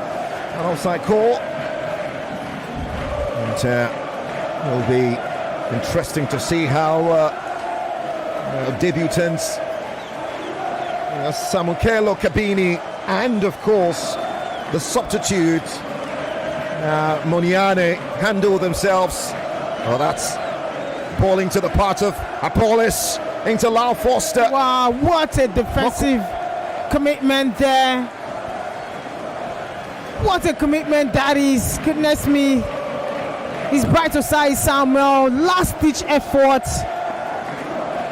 offside call, and it will be interesting to see how debutants Samukelo Kabini and of course the substitute Moniane handle themselves. Oh, that's ball into the part of Apollos into Lau Foster. Wow, what a defensive commitment there. What a commitment that is. Goodness me. It's Bright Osai Samuel, last ditch effort.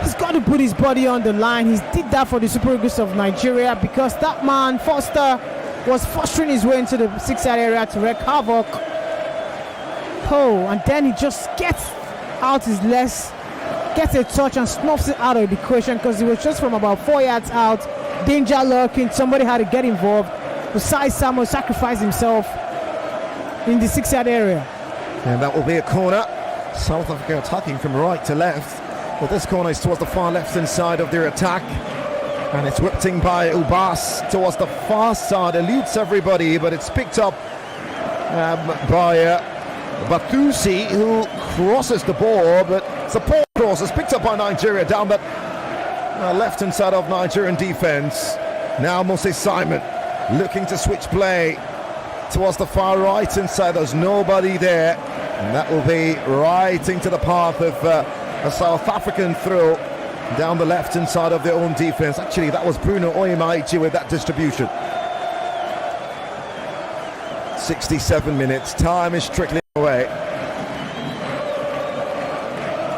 He's got to put his body on the line. He did that for the Super Eagles of Nigeria because that man, Foster, was fostering his way into the 6-yard area to wreak havoc. Oh, and then he just gets out his legs, gets a touch and snuffs it out of the equation because he was just from about 4 yards out. Danger lurking, somebody had to get involved. Osai Samuel sacrificed himself in the 6-yard area. And that will be a corner. South Africa attacking from right to left. Well, this corner is towards the far left-hand side of their attack. And it's whipped in by Ubas towards the far side. Eludes everybody, but it's picked up by Bathusi, who crosses the ball. But it's a poor cross. It's picked up by Nigeria down the left-hand side of Nigerian defense. Now Moses Simon looking to switch play towards the far right-hand side. There's nobody there. And that will be right into the path of a South African throw down the left-hand side of their own defense. Actually, that was Bruno Oyemaichi with that distribution. 67 minutes. Time is trickling away.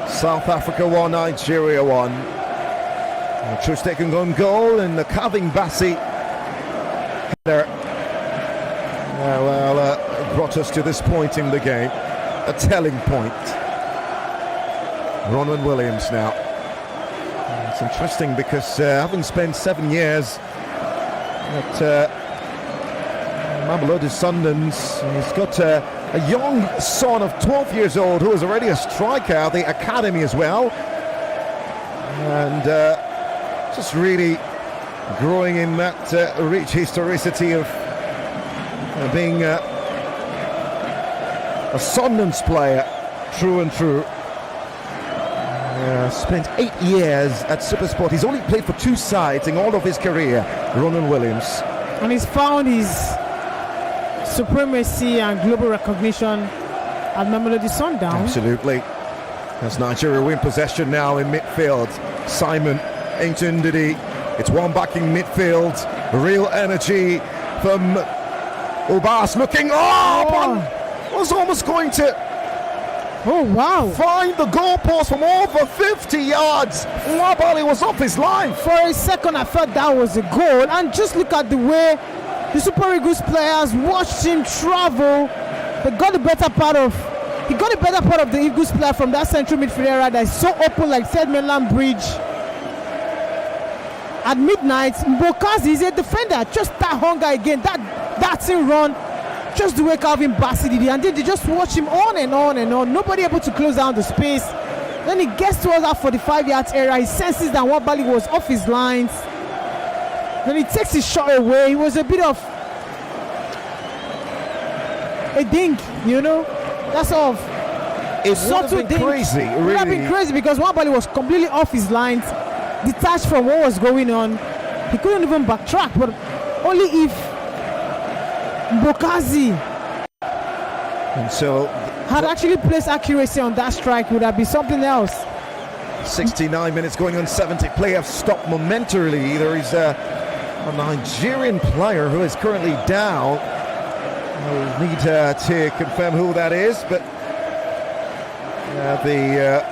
South Africa 1, Nigeria 1. Trustekong on goal and the Kaving Bassi header brought us to this point in the game. A telling point. Ronwen Williams now. It's interesting because having spent 7 years at Mamelodi Sundowns, he's got a young son of 12 years old who is already a striker at the academy as well, and just really growing in that rich historicity of being a Sundowns player, true and true. Spent 8 years at Supersport. He's only played for 2 sides in all of his career, Ronwen Williams. And he's found his supremacy and global recognition at Mamelodi Sundowns. Absolutely. As Nigeria win possession now in midfield. Simon into Ndidi. It's one back in midfield. Real energy from Ubas looking up. Was almost going to find the goalpost from over 50 yards. Nwabali was off his line. For a second I thought that was a goal, and just look at the way the Super Eagles players watched him travel. He got the better part of the Eagles player from that central midfield area that is so open, like Third Mainland Bridge. At midnight, Mbokazi is a defender. Just that hunger again, that's in run. Just the way Calvin Bassey did it, and then they just watch him on and on and on. Nobody able to close down the space. Then he gets towards that 45 yards area. He senses that Nwabali was off his lines. Then he takes his shot away. It was a bit of a dink, you know. That's all. It would have been crazy. Really. It would have been crazy because Nwabali was completely off his lines, detached from what was going on. He couldn't even backtrack, but only if Mbokazi and so had actually placed accuracy on that strike, would have been something else. 69 minutes going on 70. Play have stopped momentarily. There is a Nigerian player who is currently down. We'll need to confirm who that is, but the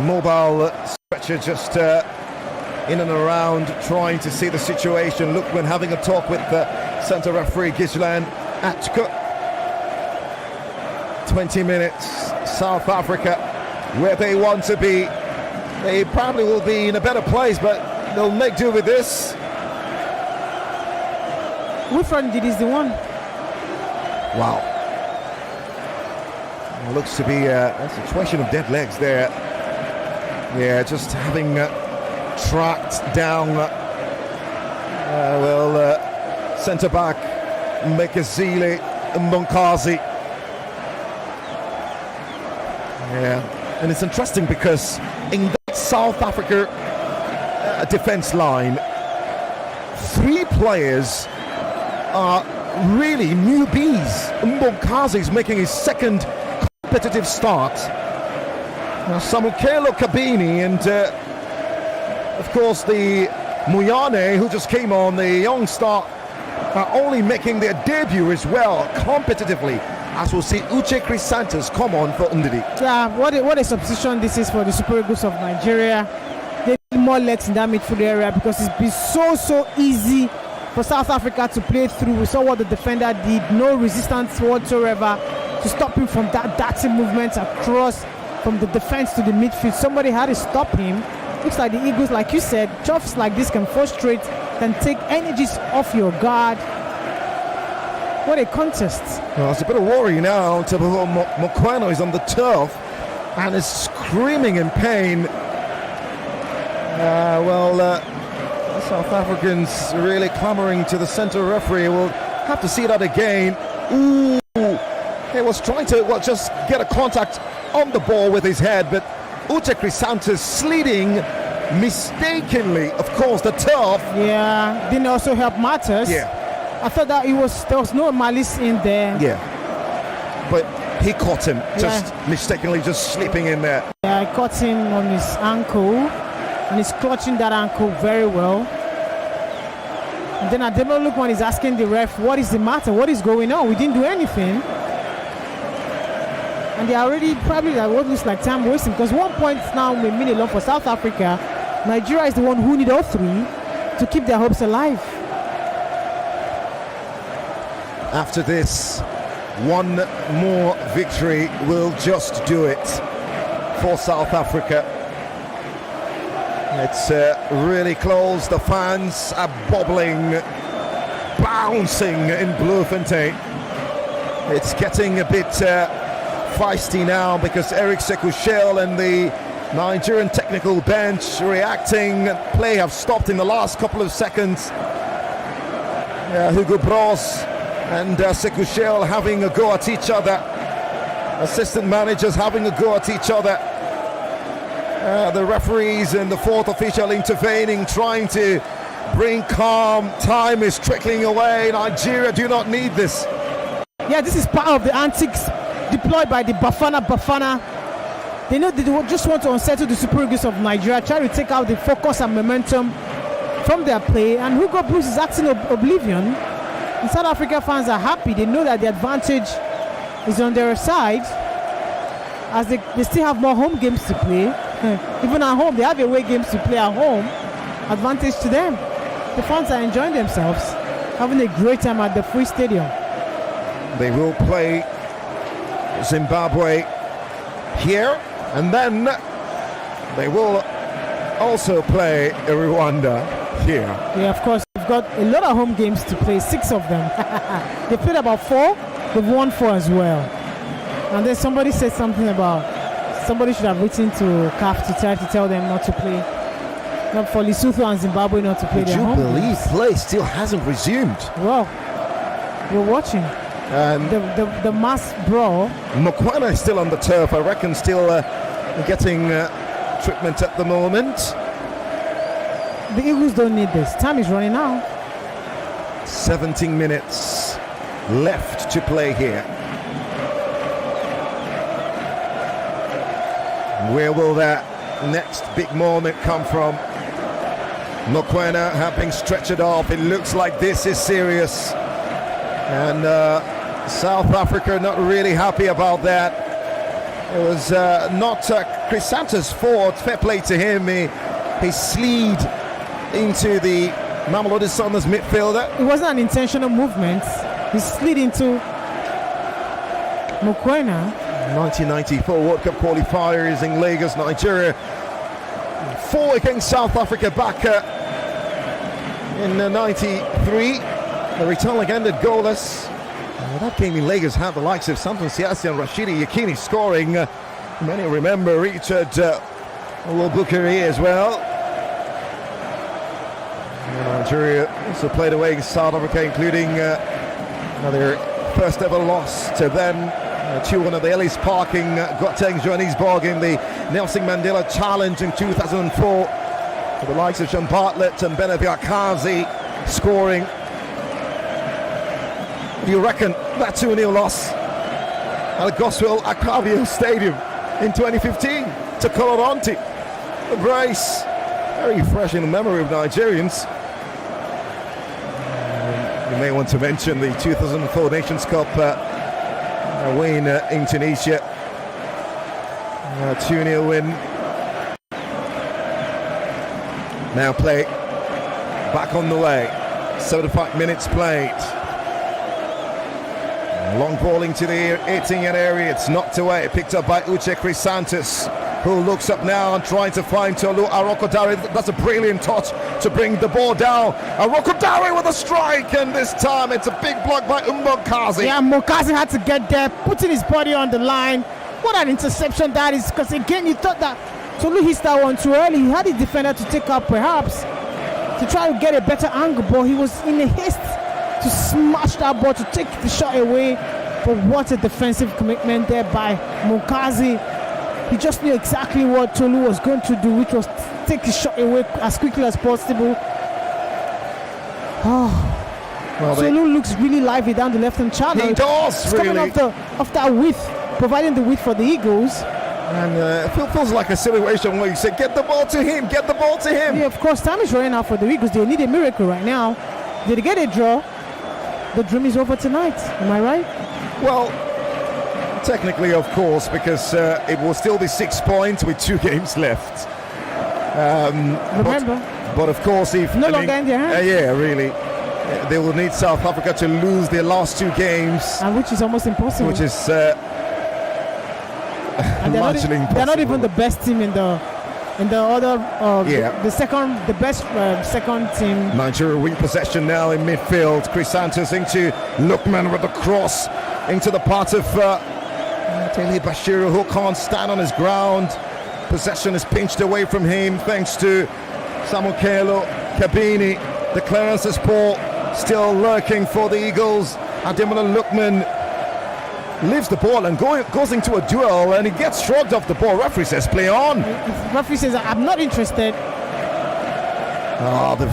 mobile stretcher just in and around trying to see the situation. Lookman having a talk with the centre referee Gislan Atko. 20 minutes, South Africa where they want to be. They probably will be in a better place, but they'll make do with this. Wilfred Ndidi is the one. Wow. It looks to be a situation of dead legs there. Yeah, just having tracked down centre back Mekazile Mbonkazi. Yeah, and it's interesting because in that South Africa defence line, 3 players are really newbies. Mbonkazi is making his second competitive start. Now Samukelo Kabini and of course the Muyane, who just came on, the young star, are only making their debut as well competitively, as we'll see Uche Chrysanthus come on for Ndidi. Yeah, what a substitution this is for the Super Eagles of Nigeria. They need more legs in that midfield area because it's been so easy for South Africa to play through. We saw what the defender did, no resistance whatsoever to stop him from that dirty movement across from the defense to the midfield. Somebody had to stop him. Looks like the Eagles, like you said, chuffs like this can frustrate, can take energies off your guard. What a contest. Well, it's a bit of worry now. Mokwano is on the turf and is screaming in pain. South Africans really clamoring to the centre referee. We'll have to see that again. Ooh, he was trying to just get a contact on the ball with his head, but Uche Chrysanthus sliding mistakenly. Of course, the turf. Yeah, didn't also help matters. Yeah. I thought that there was no malice in there. Yeah. But he caught him just mistakenly just slipping in there. Yeah, I caught him on his ankle and he's clutching that ankle very well. And then Ademo Lukman is asking the ref, what is the matter? What is going on? We didn't do anything. And they are already probably like what looks like time wasting, because 1 point now may mean a lot for South Africa. Nigeria is the one who need all 3 to keep their hopes alive. After this, one more victory will just do it for South Africa. It's really close. The fans are bubbling, bouncing in Bloemfontein. It's getting a bit feisty now because Eric Sekushel and the Nigerian technical bench reacting. Play have stopped in the last couple of seconds. Hugo Bros and Sekushel having a go at each other. Assistant managers having a go at each other. The referees and the 4th official intervening, trying to bring calm. Time is trickling away. Nigeria do not need this. Yeah, this is part of the antics deployed by the Bafana. They know they just want to unsettle the Super Eagles of Nigeria, try to take out the focus and momentum from their play. And Hugo Bruce is acting oblivion. And South Africa fans are happy. They know that the advantage is on their side, as they still have more home games to play. Even at home, they have away games to play at home. Advantage to them. The fans are enjoying themselves, having a great time at the Free Stadium. They will play Zimbabwe here, and then they will also play Rwanda here. Yeah, of course, they've got a lot of home games to play, 6 of them. They played about 4, they've won 4 as well. And then somebody said something about somebody should have written to CAF to try to tell them not to play. Not for Lesotho and Zimbabwe not to play their home games. Would you believe play still hasn't resumed? Well, we're watching. The mass brawl. Mokwena is still on the turf, I reckon, still getting treatment at the moment. The Eagles don't need this. Time is running out. 17 minutes left to play here. Where will that next big moment come from? Mokoena having stretched off. It looks like this is serious. And South Africa not really happy about that. It was not Chris Santos' fault. Fair play to him. He slid into the Mamelodi Sundowns midfielder. It wasn't an intentional movement. He slid into Mokoena. 1994 World Cup qualifiers in Lagos, Nigeria. 4 against South Africa back in 93. The return leg ended goalless. That game in Lagos had the likes of Samson Siasi and Rashidi Yakini scoring. Many remember Richard Olobukari as well. Nigeria also played away against South Africa, including their first ever loss to them. 2-1 at the Ellis Park in Gauteng, Johannesburg in the Nelson Mandela Challenge in 2004. For the likes of Sean Bartlett and Benavi Akazi scoring. Do you reckon that 2-0 loss at the Goswell Akpabio Stadium in 2015 to Coloronti, a brace very fresh in the memory of Nigerians? You may want to mention the 2004 Nations Cup win in Tunisia, 2-0 win. Now play back on the way, 75 minutes played. Long ball into the 18-yard area, it's knocked away, picked up by Uche Chris Santos, who looks up now and trying to find Tolu Arokodare. That's a brilliant touch to bring the ball down. Arokodare with a strike, and this time it's a big block by Mbokazi. Yeah, Mbokazi had to get there, putting his body on the line. What an interception that is, because again, you thought that Tolu hit that one too early. He had his defender to take up perhaps to try to get a better angle, but he was in a haste to smash that ball, to take the shot away. But what a defensive commitment there by Mbokazi. He just knew exactly what Tolu was going to do, which was take the shot away as quickly as possible. Oh, well, Tolu looks really lively down the left-hand channel. He does, He's really. coming off that width, providing the width for the Eagles. And it feels like a situation where you say, get the ball to him, get the ball to him. Yeah, of course, time is running out for the Eagles. They need a miracle right now. Did they get a draw? The dream is over tonight. Am I right? Well, technically, of course, because it will still be 6 points with 2 games left. Remember. But of course, if no longer in their hands. Yeah, really. They will need South Africa to lose their last 2 games. And which is almost impossible. Which is largely impossible. They're not even the best team in the other the best second team. Nigeria win possession now in midfield. Chris Santos into Lookman with the cross into the part of Tele Bashiru, who can't stand on his ground. Possession is pinched away from him thanks to Samukelo Kabini. The clearance is poor, still lurking for the Eagles. Ademola Lookman leaves the ball and goes into a duel, and he gets shrugged off the ball. Referee says play on. Referee says I'm not interested. The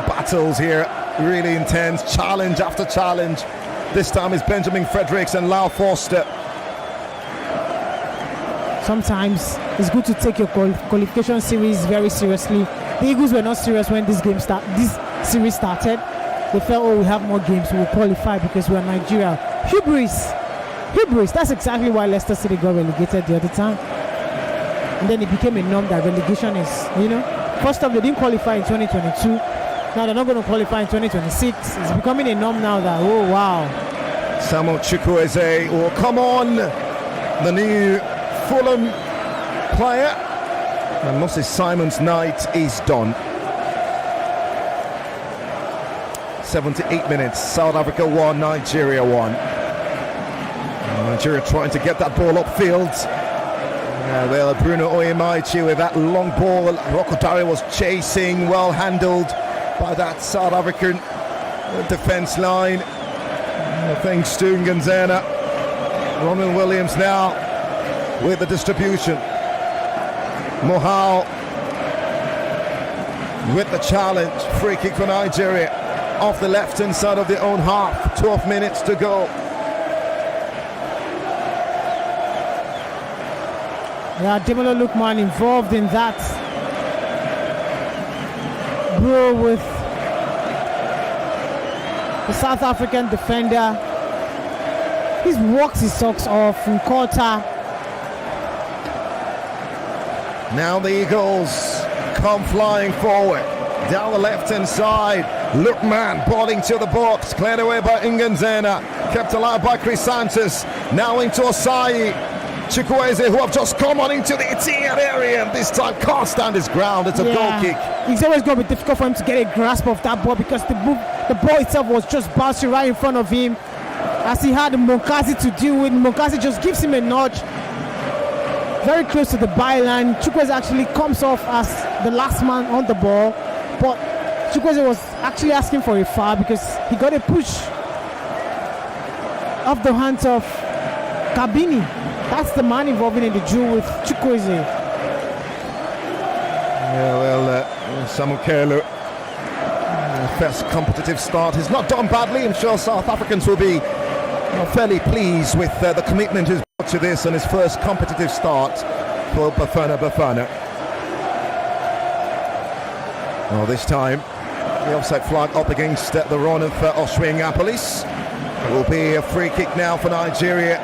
battles here really intense, challenge after challenge. This time it's Benjamin Fredericks and Lau Foster. Sometimes it's good to take your qualification series very seriously. The Eagles were not serious when this series started. They felt, we have more games, we'll qualify because we're Nigeria. Hubris, that's exactly why Leicester City got relegated the other time. And then it became a norm that relegation is, first off, they didn't qualify in 2022. Now they're not going to qualify in 2026. It's becoming a norm now that, oh wow. Samuel Chukwueze will come on, the new Fulham player. And Moses Simon's night is done. 78 minutes, South Africa 1, Nigeria 1. Nigeria trying to get that ball upfield. Well, Bruno Oyemaichi with that long ball. Rokodare was chasing, well handled by that South African defense line. Thanks to Nganzena. Ronald Williams now with the distribution. Mohau with the challenge. Free kick for Nigeria off the left-hand side of their own half. 12 minutes to go. Yeah, Demolo Lukman involved in that brawl with the South African defender. He walks his socks off in quarter. Now the Eagles come flying forward. Down the left-hand side, Lukman balling to the box, cleared away by Nganzena, kept alive by Chris Santos. Now into Osai. Chukwueze, who have just come on into the 18-yard area, and this time can't stand his ground. It's a goal kick. It's always going to be difficult for him to get a grasp of that ball because the ball itself was just bouncing right in front of him. As he had Monkazi to deal with, Monkazi just gives him a nudge. Very close to the byline. Chukwueze actually comes off as the last man on the ball, but Chukwueze was actually asking for a foul because he got a push off the hands of Kabini. That's the man involved in the duel with Chukwueze. Yeah, well, Samuel Kelo, first competitive start. He's not done badly. I'm sure South Africans will be fairly pleased with the commitment he's brought to this on his first competitive start for Bafana. Well, this time, the offside flag up against the run of Oswing-Apolis. It will be a free kick now for Nigeria.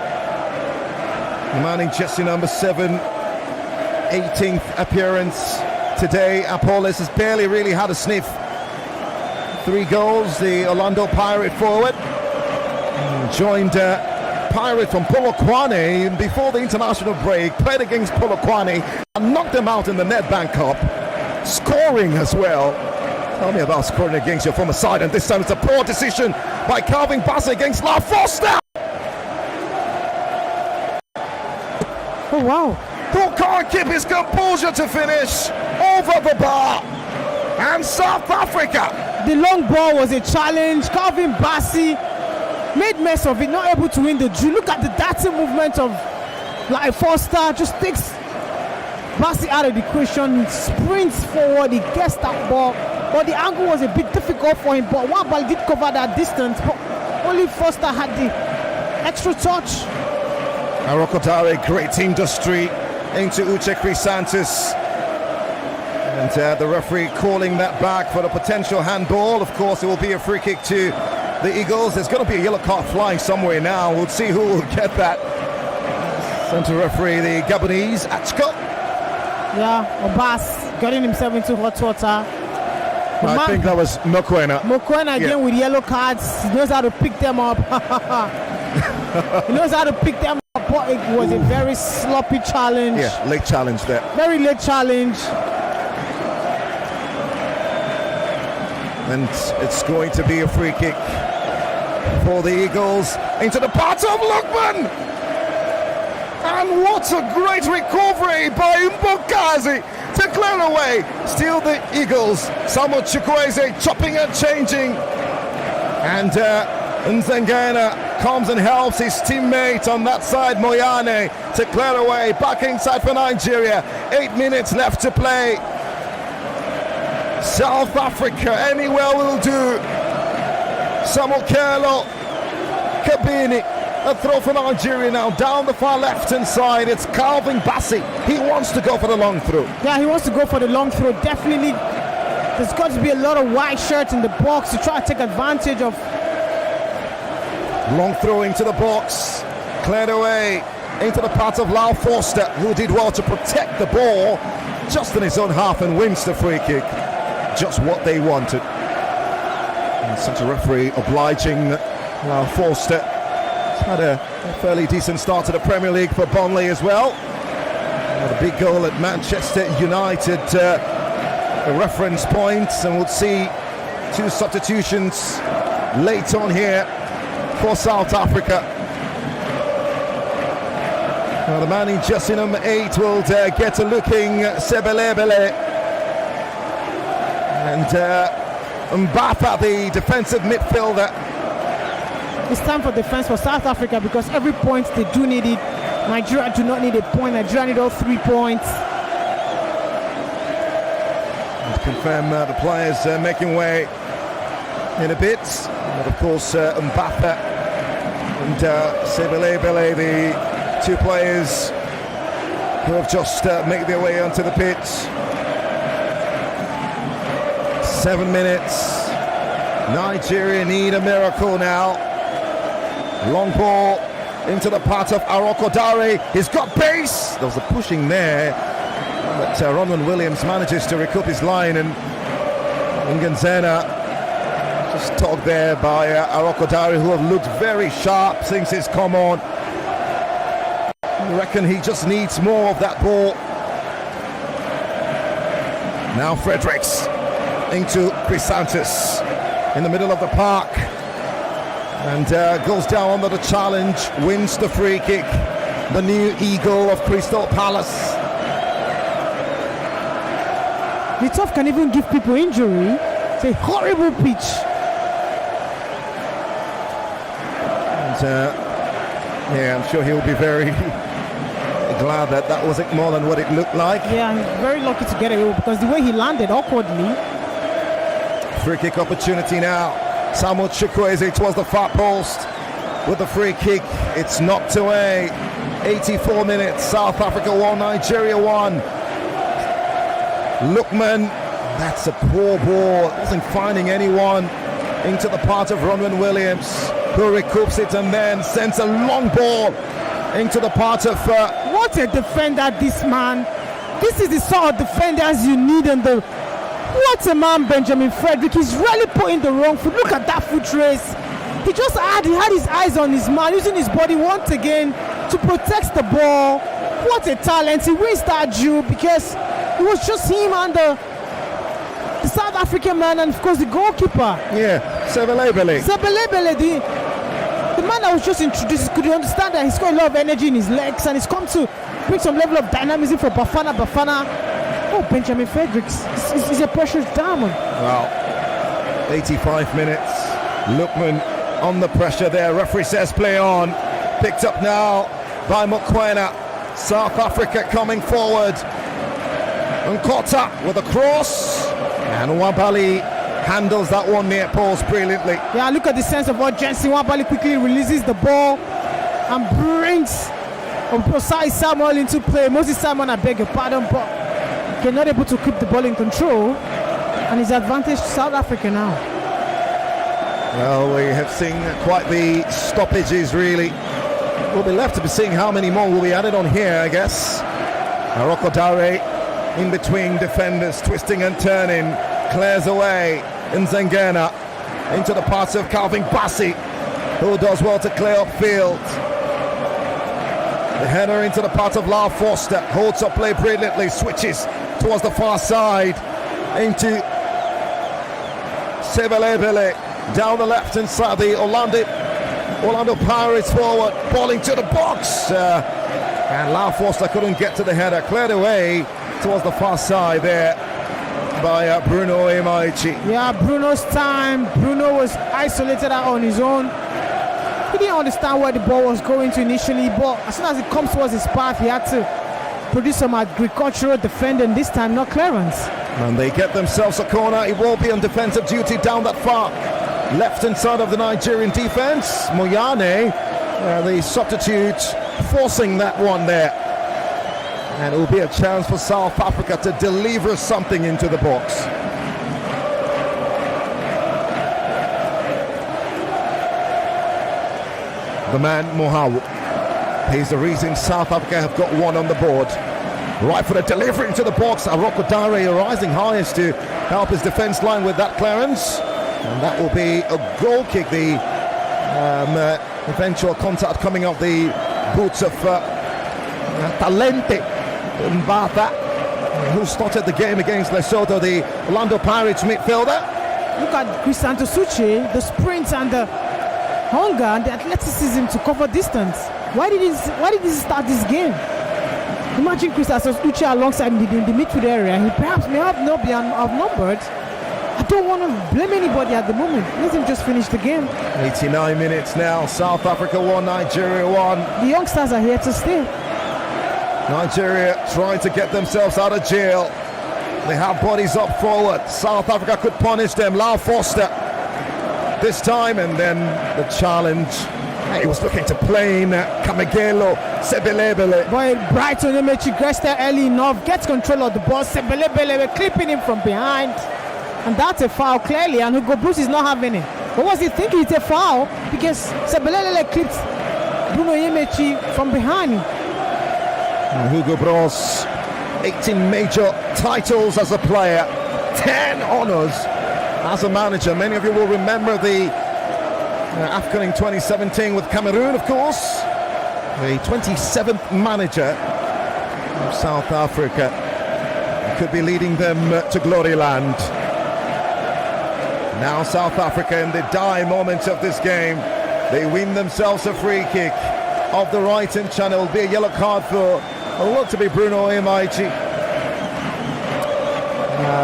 The man in jersey number 7, 18th appearance today. Apolis has barely really had a sniff. 3 goals, the Orlando Pirate forward. Joined Pirate from Polokwane before the international break. Played against Polokwane and knocked them out in the Nedbank Cup. Scoring as well. Tell me about scoring against your former side, and this time it's a poor decision by Calvin Bassey against La Foster. Oh wow. Who can't keep his composure to finish over the bar. And South Africa. The long ball was a challenge. Calvin Bassey made mess of it, not able to win the duel. Look at the dancing movement of La Foster. Just takes Bassey out of the equation. He sprints forward. He gets that ball. But the angle was a bit difficult for him. But Wabal did cover that distance. But only Foster had the extra touch. Arokodare, great industry into Uche Chrysanthus. And the referee calling that back for the potential handball. Of course, it will be a free kick to the Eagles. There's going to be a yellow card flying somewhere now. We'll see who will get that. Centre referee, the Gabonese, Achko. Yeah, Obas getting himself into hot water. I think that was Mokoena. Mokoena again with yellow cards. He knows how to pick them up. He knows how to pick them up. But it was a very sloppy challenge. Yeah, late challenge there. Very late challenge. And it's going to be a free kick for the Eagles into the path of Lukman. And what a great recovery by Mbokazi to clear away. Still the Eagles. Samuel Chukwueze chopping and changing. And Nzengana comes and helps his teammate on that side, Moyane, to clear away. Back inside for Nigeria. 8 minutes left to play. South Africa, anywhere will do. Samuel Kelo, Kabini, a throw for Nigeria now, down the far left-hand side. It's Calvin Bassey. He wants to go for the long throw. Yeah, he wants to go for the long throw. Definitely, there's got to be a lot of white shirts in the box to try to take advantage of. Long throw into the box, cleared away into the path of Lau Forster, who did well to protect the ball just in his own half and wins the free kick. Just what they wanted. And such a referee obliging Lau Forster. He's had a fairly decent start to the Premier League for Burnley as well. A big goal at Manchester United, a reference point, and we'll see 2 substitutions late on here for South Africa. Now the man in jersey number 8 will get a looking Sebelebele. And Mbapa, the defensive midfielder. It's time for defense for South Africa because every point they do need it. Nigeria do not need a point. Nigeria need all 3 points. And confirm the players making way in a bit. But of course, Mbapa and Sebelebele, the 2 players who have just made their way onto the pitch. 7 minutes. Nigeria need a miracle now. Long ball into the path of Arokodare. He's got pace. There was a pushing there, but Ronwen Williams manages to recoup his line, and Nganzena just tugged there by Arokodare, who have looked very sharp since he's come on. I reckon he just needs more of that ball. Now Fredericks into Chrysanthus in the middle of the park, and goes down under the challenge, wins the free kick. The new eagle of Crystal Palace. The tough can even give people injury. It's a horrible pitch. And yeah, I'm sure he'll be very glad that that wasn't more than what it looked like. Yeah, I'm very lucky to get it because the way he landed awkwardly. Free kick opportunity now. Samuel Chukwueze towards the far post with the free kick. It's knocked away. 84 minutes. South Africa 1, Nigeria 1. Lookman, that's a poor ball. Wasn't finding anyone into the part of Ronwen Williams, who recoups it and then sends a long ball into the part of... What a defender this man. This is the sort of defenders you need in the... What a man, Benjamin Frederick. He's really putting the wrong foot. Look at that foot race. He had his eyes on his man, using his body once again to protect the ball. What a talent. He wins that duel because it was just him and the South African man, and of course the goalkeeper. Yeah, Sebelebele. The man that was just introduced, could you understand that he's got a lot of energy in his legs and he's come to bring some level of dynamism for Bafana. Oh, Benjamin Fredericks is a precious diamond. Well, 85 minutes. Lookman on the pressure there. Referee says play on. Picked up now by Mokoena. South Africa coming forward. Nkota with a cross. And Wabali handles that one near post brilliantly. Yeah, look at the sense of urgency. Wabali quickly releases the ball and brings Osai Samuel into play. Moses Simon, I beg your pardon, but they're not able to keep the ball in control, and it's advantage to South Africa now. Well, we have seen quite the stoppages, really. We'll be left to be seeing how many more will be added on here, I guess. Arokodare in between defenders, twisting and turning, clears away. Nzengena into the pass of Calvin Bassey, who does well to clear upfield. The header into the part of Lau Foster, holds up play brilliantly, switches towards the far side into Sebelebele down the left-hand side. The Orlando Pirates forward, ball into the box, and Lau Foster couldn't get to the header, cleared away towards the far side there by Bruno Emaichi. Yeah, Bruno's time. Bruno was isolated out on his own. He didn't understand where the ball was going to initially, but as soon as it comes towards his path, he had to produce some agricultural defending, this time not clearance. And they get themselves a corner. It will be on defensive duty down that far left-hand side of the Nigerian defense. Moyane, the substitute, forcing that one there. And it will be a chance for South Africa to deliver something into the box. The man Mohawu. He's the reason South Africa have got one on the board. Right for the delivery into the box. Arokodare rising highest to help his defense line with that clearance. And that will be a goal kick. The eventual contact coming off the boots of Talente Mbatha, who started the game against Lesotho, the Orlando Pirates midfielder. Look at Crisanto Suche, the sprint and the hunger and the athleticism to cover distance. Why did he start this game? Imagine Crisanto Suche alongside in the midfield area. He perhaps may have not been outnumbered. I don't want to blame anybody at the moment. Let him just finish the game. 89 minutes now. South Africa 1, Nigeria 1. The youngsters are here to stay. Nigeria trying to get themselves out of jail. They have bodies up forward. South Africa could punish them. Lau Foster this time, and then the challenge He was looking to play in Kamegelo, Sebelebele. Boy, Brighton Emechi gets there early enough, gets control of the ball. Sebelebele clipping him from behind. And that's a foul clearly, and Hugo Bruce is not having it. But was he thinking it's a foul? Because Sebelebele clips Bruno Emechi from behind. And Hugo Bros, 18 major titles as a player, 10 honours as a manager. Many of you will remember the AFCON in 2017 with Cameroon, of course. The 27th manager of South Africa. Could be leading them to glory land. Now South Africa in the dire moments of this game. They win themselves a free kick off the right-hand channel. It'll be a yellow card for look to be Bruno Emaichi.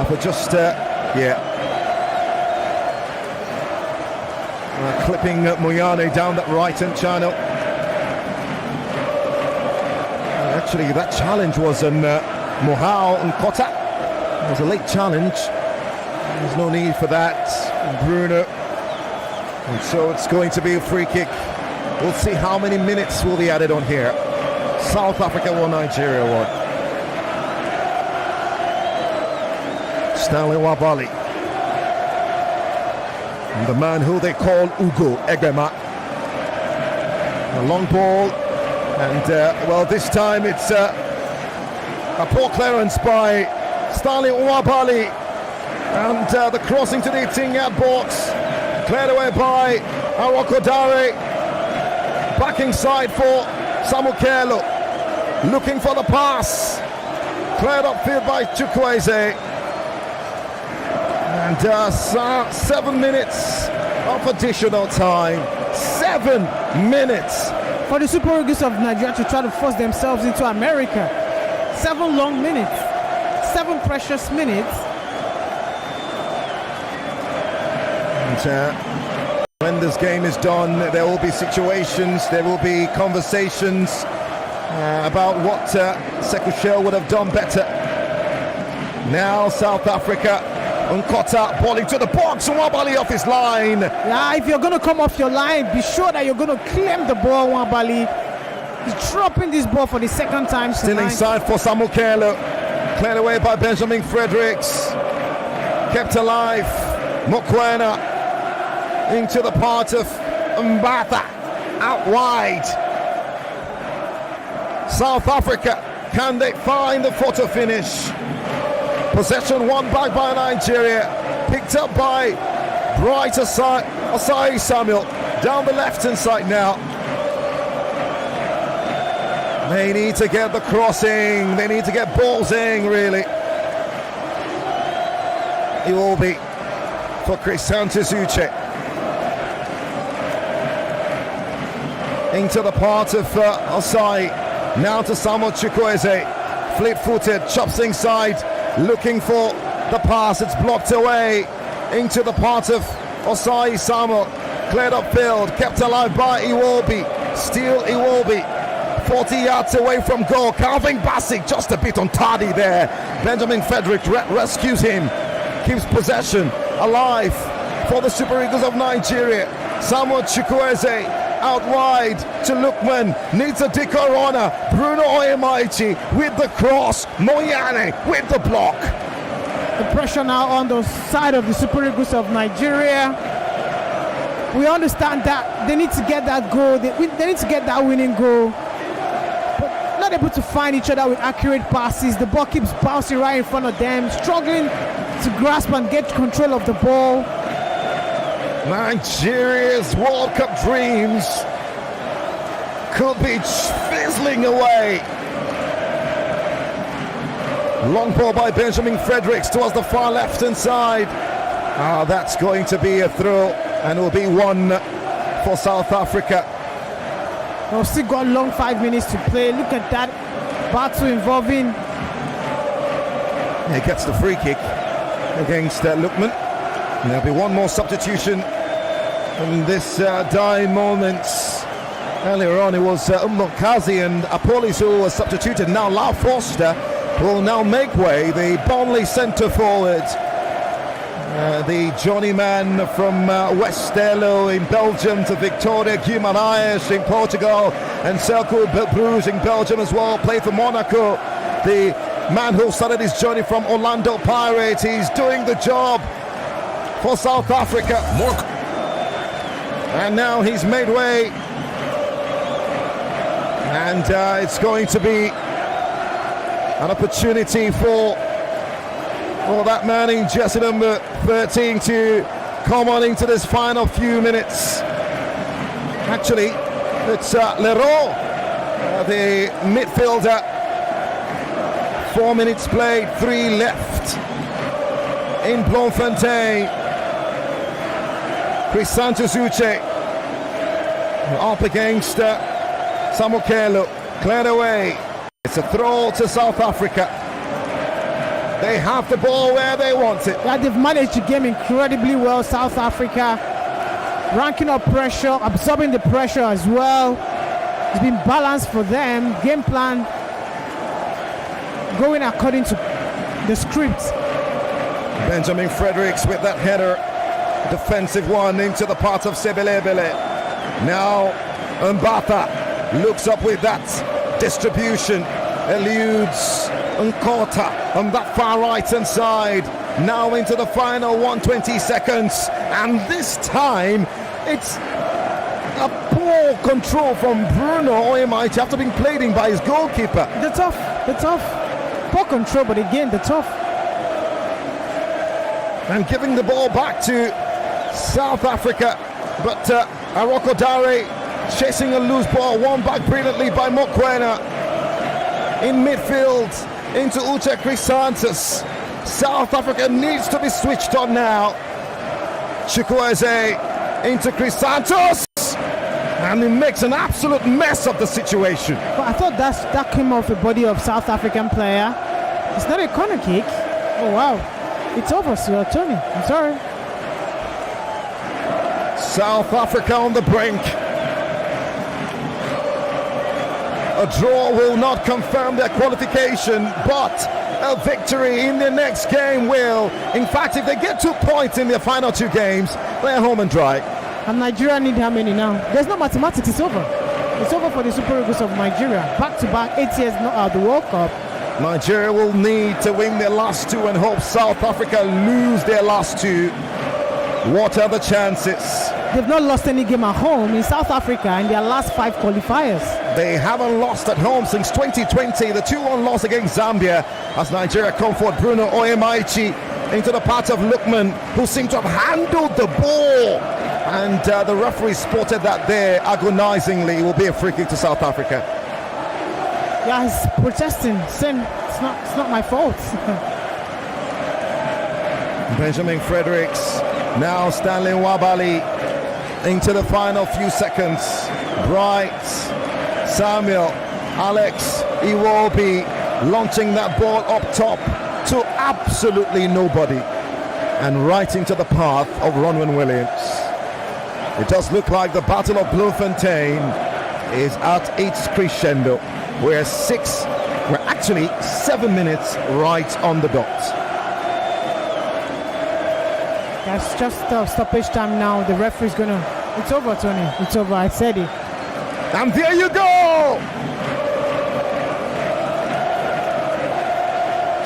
For just, clipping Moyane down that right-hand channel. Actually, that challenge was on Mohau Nkota. It was a late challenge. There's no need for that, Bruno. And so it's going to be a free kick. We'll see how many minutes will be added on here. South Africa 1, Nigeria 1. Stanley Wabali. And the man who they call Ugo Egema. A long ball. And, this time it's a poor clearance by Stanley Wabali. And the crossing to the 18-yard box. Cleared away by Arokodare. Backing side for Samukelo. Looking for the pass. Cleared upfield by Chukwueze. And 7 minutes of additional time. 7 minutes. For the Super Eagles of Nigeria to try to force themselves into America. 7 long minutes. 7 precious minutes. And when this game is done, there will be situations, there will be conversations about what Sekou would have done better. Now South Africa, Nkota balling to the box, Wabali off his line. Yeah, if you're going to come off your line, be sure that you're going to claim the ball, Wabali. He's dropping this ball for the second time tonight. Still inside for Samukelo. Cleared away by Benjamin Fredericks. Kept alive, Mokwena. Into the part of Mbatha, out wide. South Africa, can they find the photo finish? Possession won back by Nigeria, picked up by Bright Asai Samuel, down the left-hand side now. They need to get the crossing, they need to get balls in, really. It will be for Chris Santos-Uche. Into the part of Osai, now to Samuel Chukwueze, fleet-footed, chops inside, looking for the pass, it's blocked away, into the part of Osai Samuel, cleared upfield, kept alive by Iwobi, still Iwobi, 40 yards away from goal, Calvin Bassett just a bit untardy there, Benjamin Frederick rescues him, keeps possession alive for the Super Eagles of Nigeria. Samuel Chukwueze out wide to Lukman, needs a Dikorona, Bruno Oyemaichi with the cross, Moyane with the block. The pressure now on the side of the Super Eagles of Nigeria. We understand that they need to get that goal, they need to get that winning goal, but not able to find each other with accurate passes. The ball keeps bouncing right in front of them, struggling to grasp and get control of the ball. Nigeria's World Cup dreams could be fizzling away. Long ball by Benjamin Fredericks towards the far left-hand side. That's going to be a throw, and will be one for South Africa. We've still got a long 5 minutes to play. Look at that battle involving. He gets the free kick against Lukman. And there'll be one more substitution in this dying moments. Earlier on it was Umbokazi and Apolis who was substituted. Now Lau Foster will now make way, the Burnley centre forward. The journeyman from Westerlo in Belgium to Victoria Guimarães in Portugal, and Cercle Bruges in Belgium as well, played for Monaco. The man who started his journey from Orlando Pirates, he's doing the job for South Africa. And now he's made way, and it's going to be an opportunity for that man in jersey number 13 to come on into this final few minutes. Actually, it's Leroux, the midfielder. 4 minutes played, 3 left in Bloemfontein. Chris Santos Uche up against Samukelo, cleared away. It's a throw to South Africa. They have the ball where they want it. Yeah, they've managed the game incredibly well, South Africa. Ranking up pressure, absorbing the pressure as well. It's been balanced for them. Game plan going according to the script. Benjamin Fredericks with that header. Defensive one into the part of Sebelebele. Now Mbata looks up with that distribution. Eludes Nkota on that far right hand side. Now into the final 120 seconds, and this time it's a poor control from Bruno Oyemachi after being played in by his goalkeeper. The tough, poor control, but again the tough. And giving the ball back to South Africa, but Aroko Dare chasing a loose ball, won back brilliantly by Mokoena in midfield into Uche Chris Santos. South Africa needs to be switched on now. Chukwueze into Chris Santos, and he makes an absolute mess of the situation. But I thought that came off the body of South African player. It's not a corner kick. Oh wow, it's over, Sir Tony. I'm sorry. South Africa on the brink. A draw will not confirm their qualification, but a victory in the next game will. In fact, if they get 2 points in their final 2 games, they're home and dry. And Nigeria need how many now? There's no mathematics, it's over. It's over for the Super Eagles of Nigeria. Back-to-back, 8 years not out of the World Cup. Nigeria will need to win their last 2 and hope South Africa lose their last 2. What are the chances? They've not lost any game at home in South Africa in their last 5 qualifiers. They haven't lost at home since 2020. The 2-1 loss against Zambia as Nigeria comfort Bruno Oyemachi into the part of Lookman, who seemed to have handled the ball. And the referee spotted that there agonizingly. It will be a free kick to South Africa. Yeah, he's protesting, saying it's not my fault. Benjamin Fredericks, now Stanley Wabali into the final few seconds. Bright, Samuel, Alex Iwobi launching that ball up top to absolutely nobody and right into the path of Ronwen Williams. It does look like the Battle of Bloemfontein is at its crescendo. We're 7 minutes right on the dot. That's just stoppage time now. The referee's gonna. It's over, Tony. It's over. I said it. And there you go.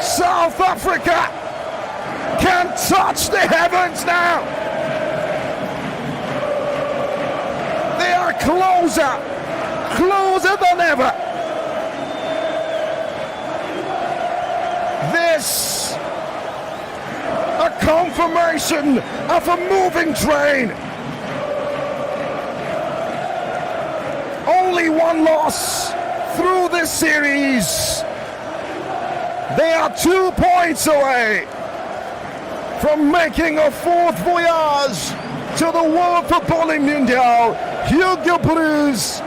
South Africa can touch the heavens now. They are closer than ever. This a confirmation of a moving train. Only 1 loss through this series. They are 2 points away from making a 4th voyage to the World Footballing Mundial. Hugo Broos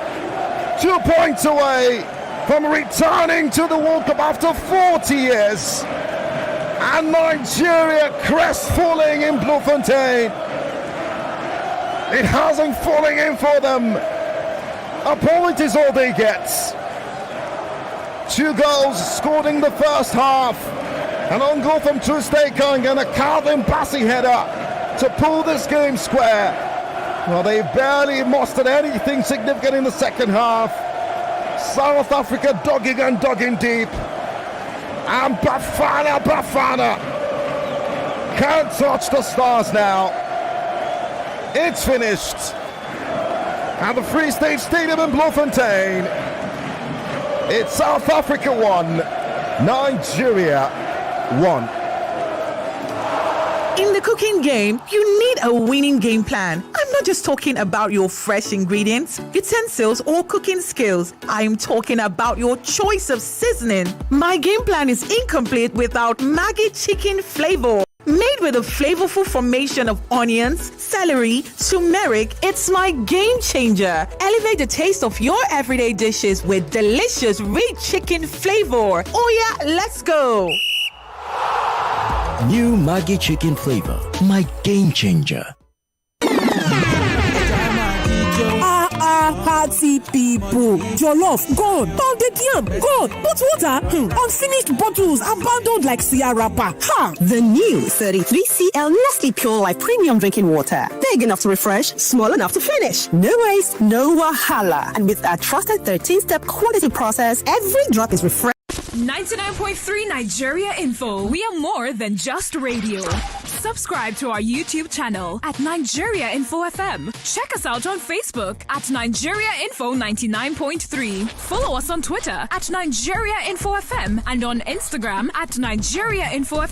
2 points away from returning to the World Cup after 40 years. And Nigeria crestfalling in Bloemfontein. It hasn't fallen in for them. A point is all they get. 2 goals scored in the first half, An own goal from Tuesday Kong and a Calvin Bassey header to pull this game square. Well, they barely mustered anything significant in the second half. South Africa dogging and dogging deep. And Bafana can't touch the stars now. It's finished. At the Free State Stadium in Bloemfontein, it's South Africa 1, Nigeria 1. In the cooking game, you need a winning game plan. I'm not just talking about your fresh ingredients, utensils, or cooking skills. I'm talking about your choice of seasoning. My game plan is incomplete without Maggi chicken flavor. Made with a flavorful formation of onions, celery, turmeric, it's my game changer. Elevate the taste of your everyday dishes with delicious rich chicken flavor. Oh yeah, let's go. New Maggi chicken flavor, my game changer. Party people, jollof gone, pounded yam gone, but water, unfinished bottles abandoned like Sia wrapper. Ha! The new 33cl Nestle Pure Life Premium Drinking Water, big enough to refresh, small enough to finish. No waste, no wahala, and with our trusted 13-step quality process, every drop is refreshed. 99.3 Nigeria Info. We are more than just radio. Subscribe to our YouTube channel at Nigeria Info FM. Check us out on Facebook at Nigeria Info 99.3. Follow us on Twitter at Nigeria Info FM and on Instagram at Nigeria Info FM.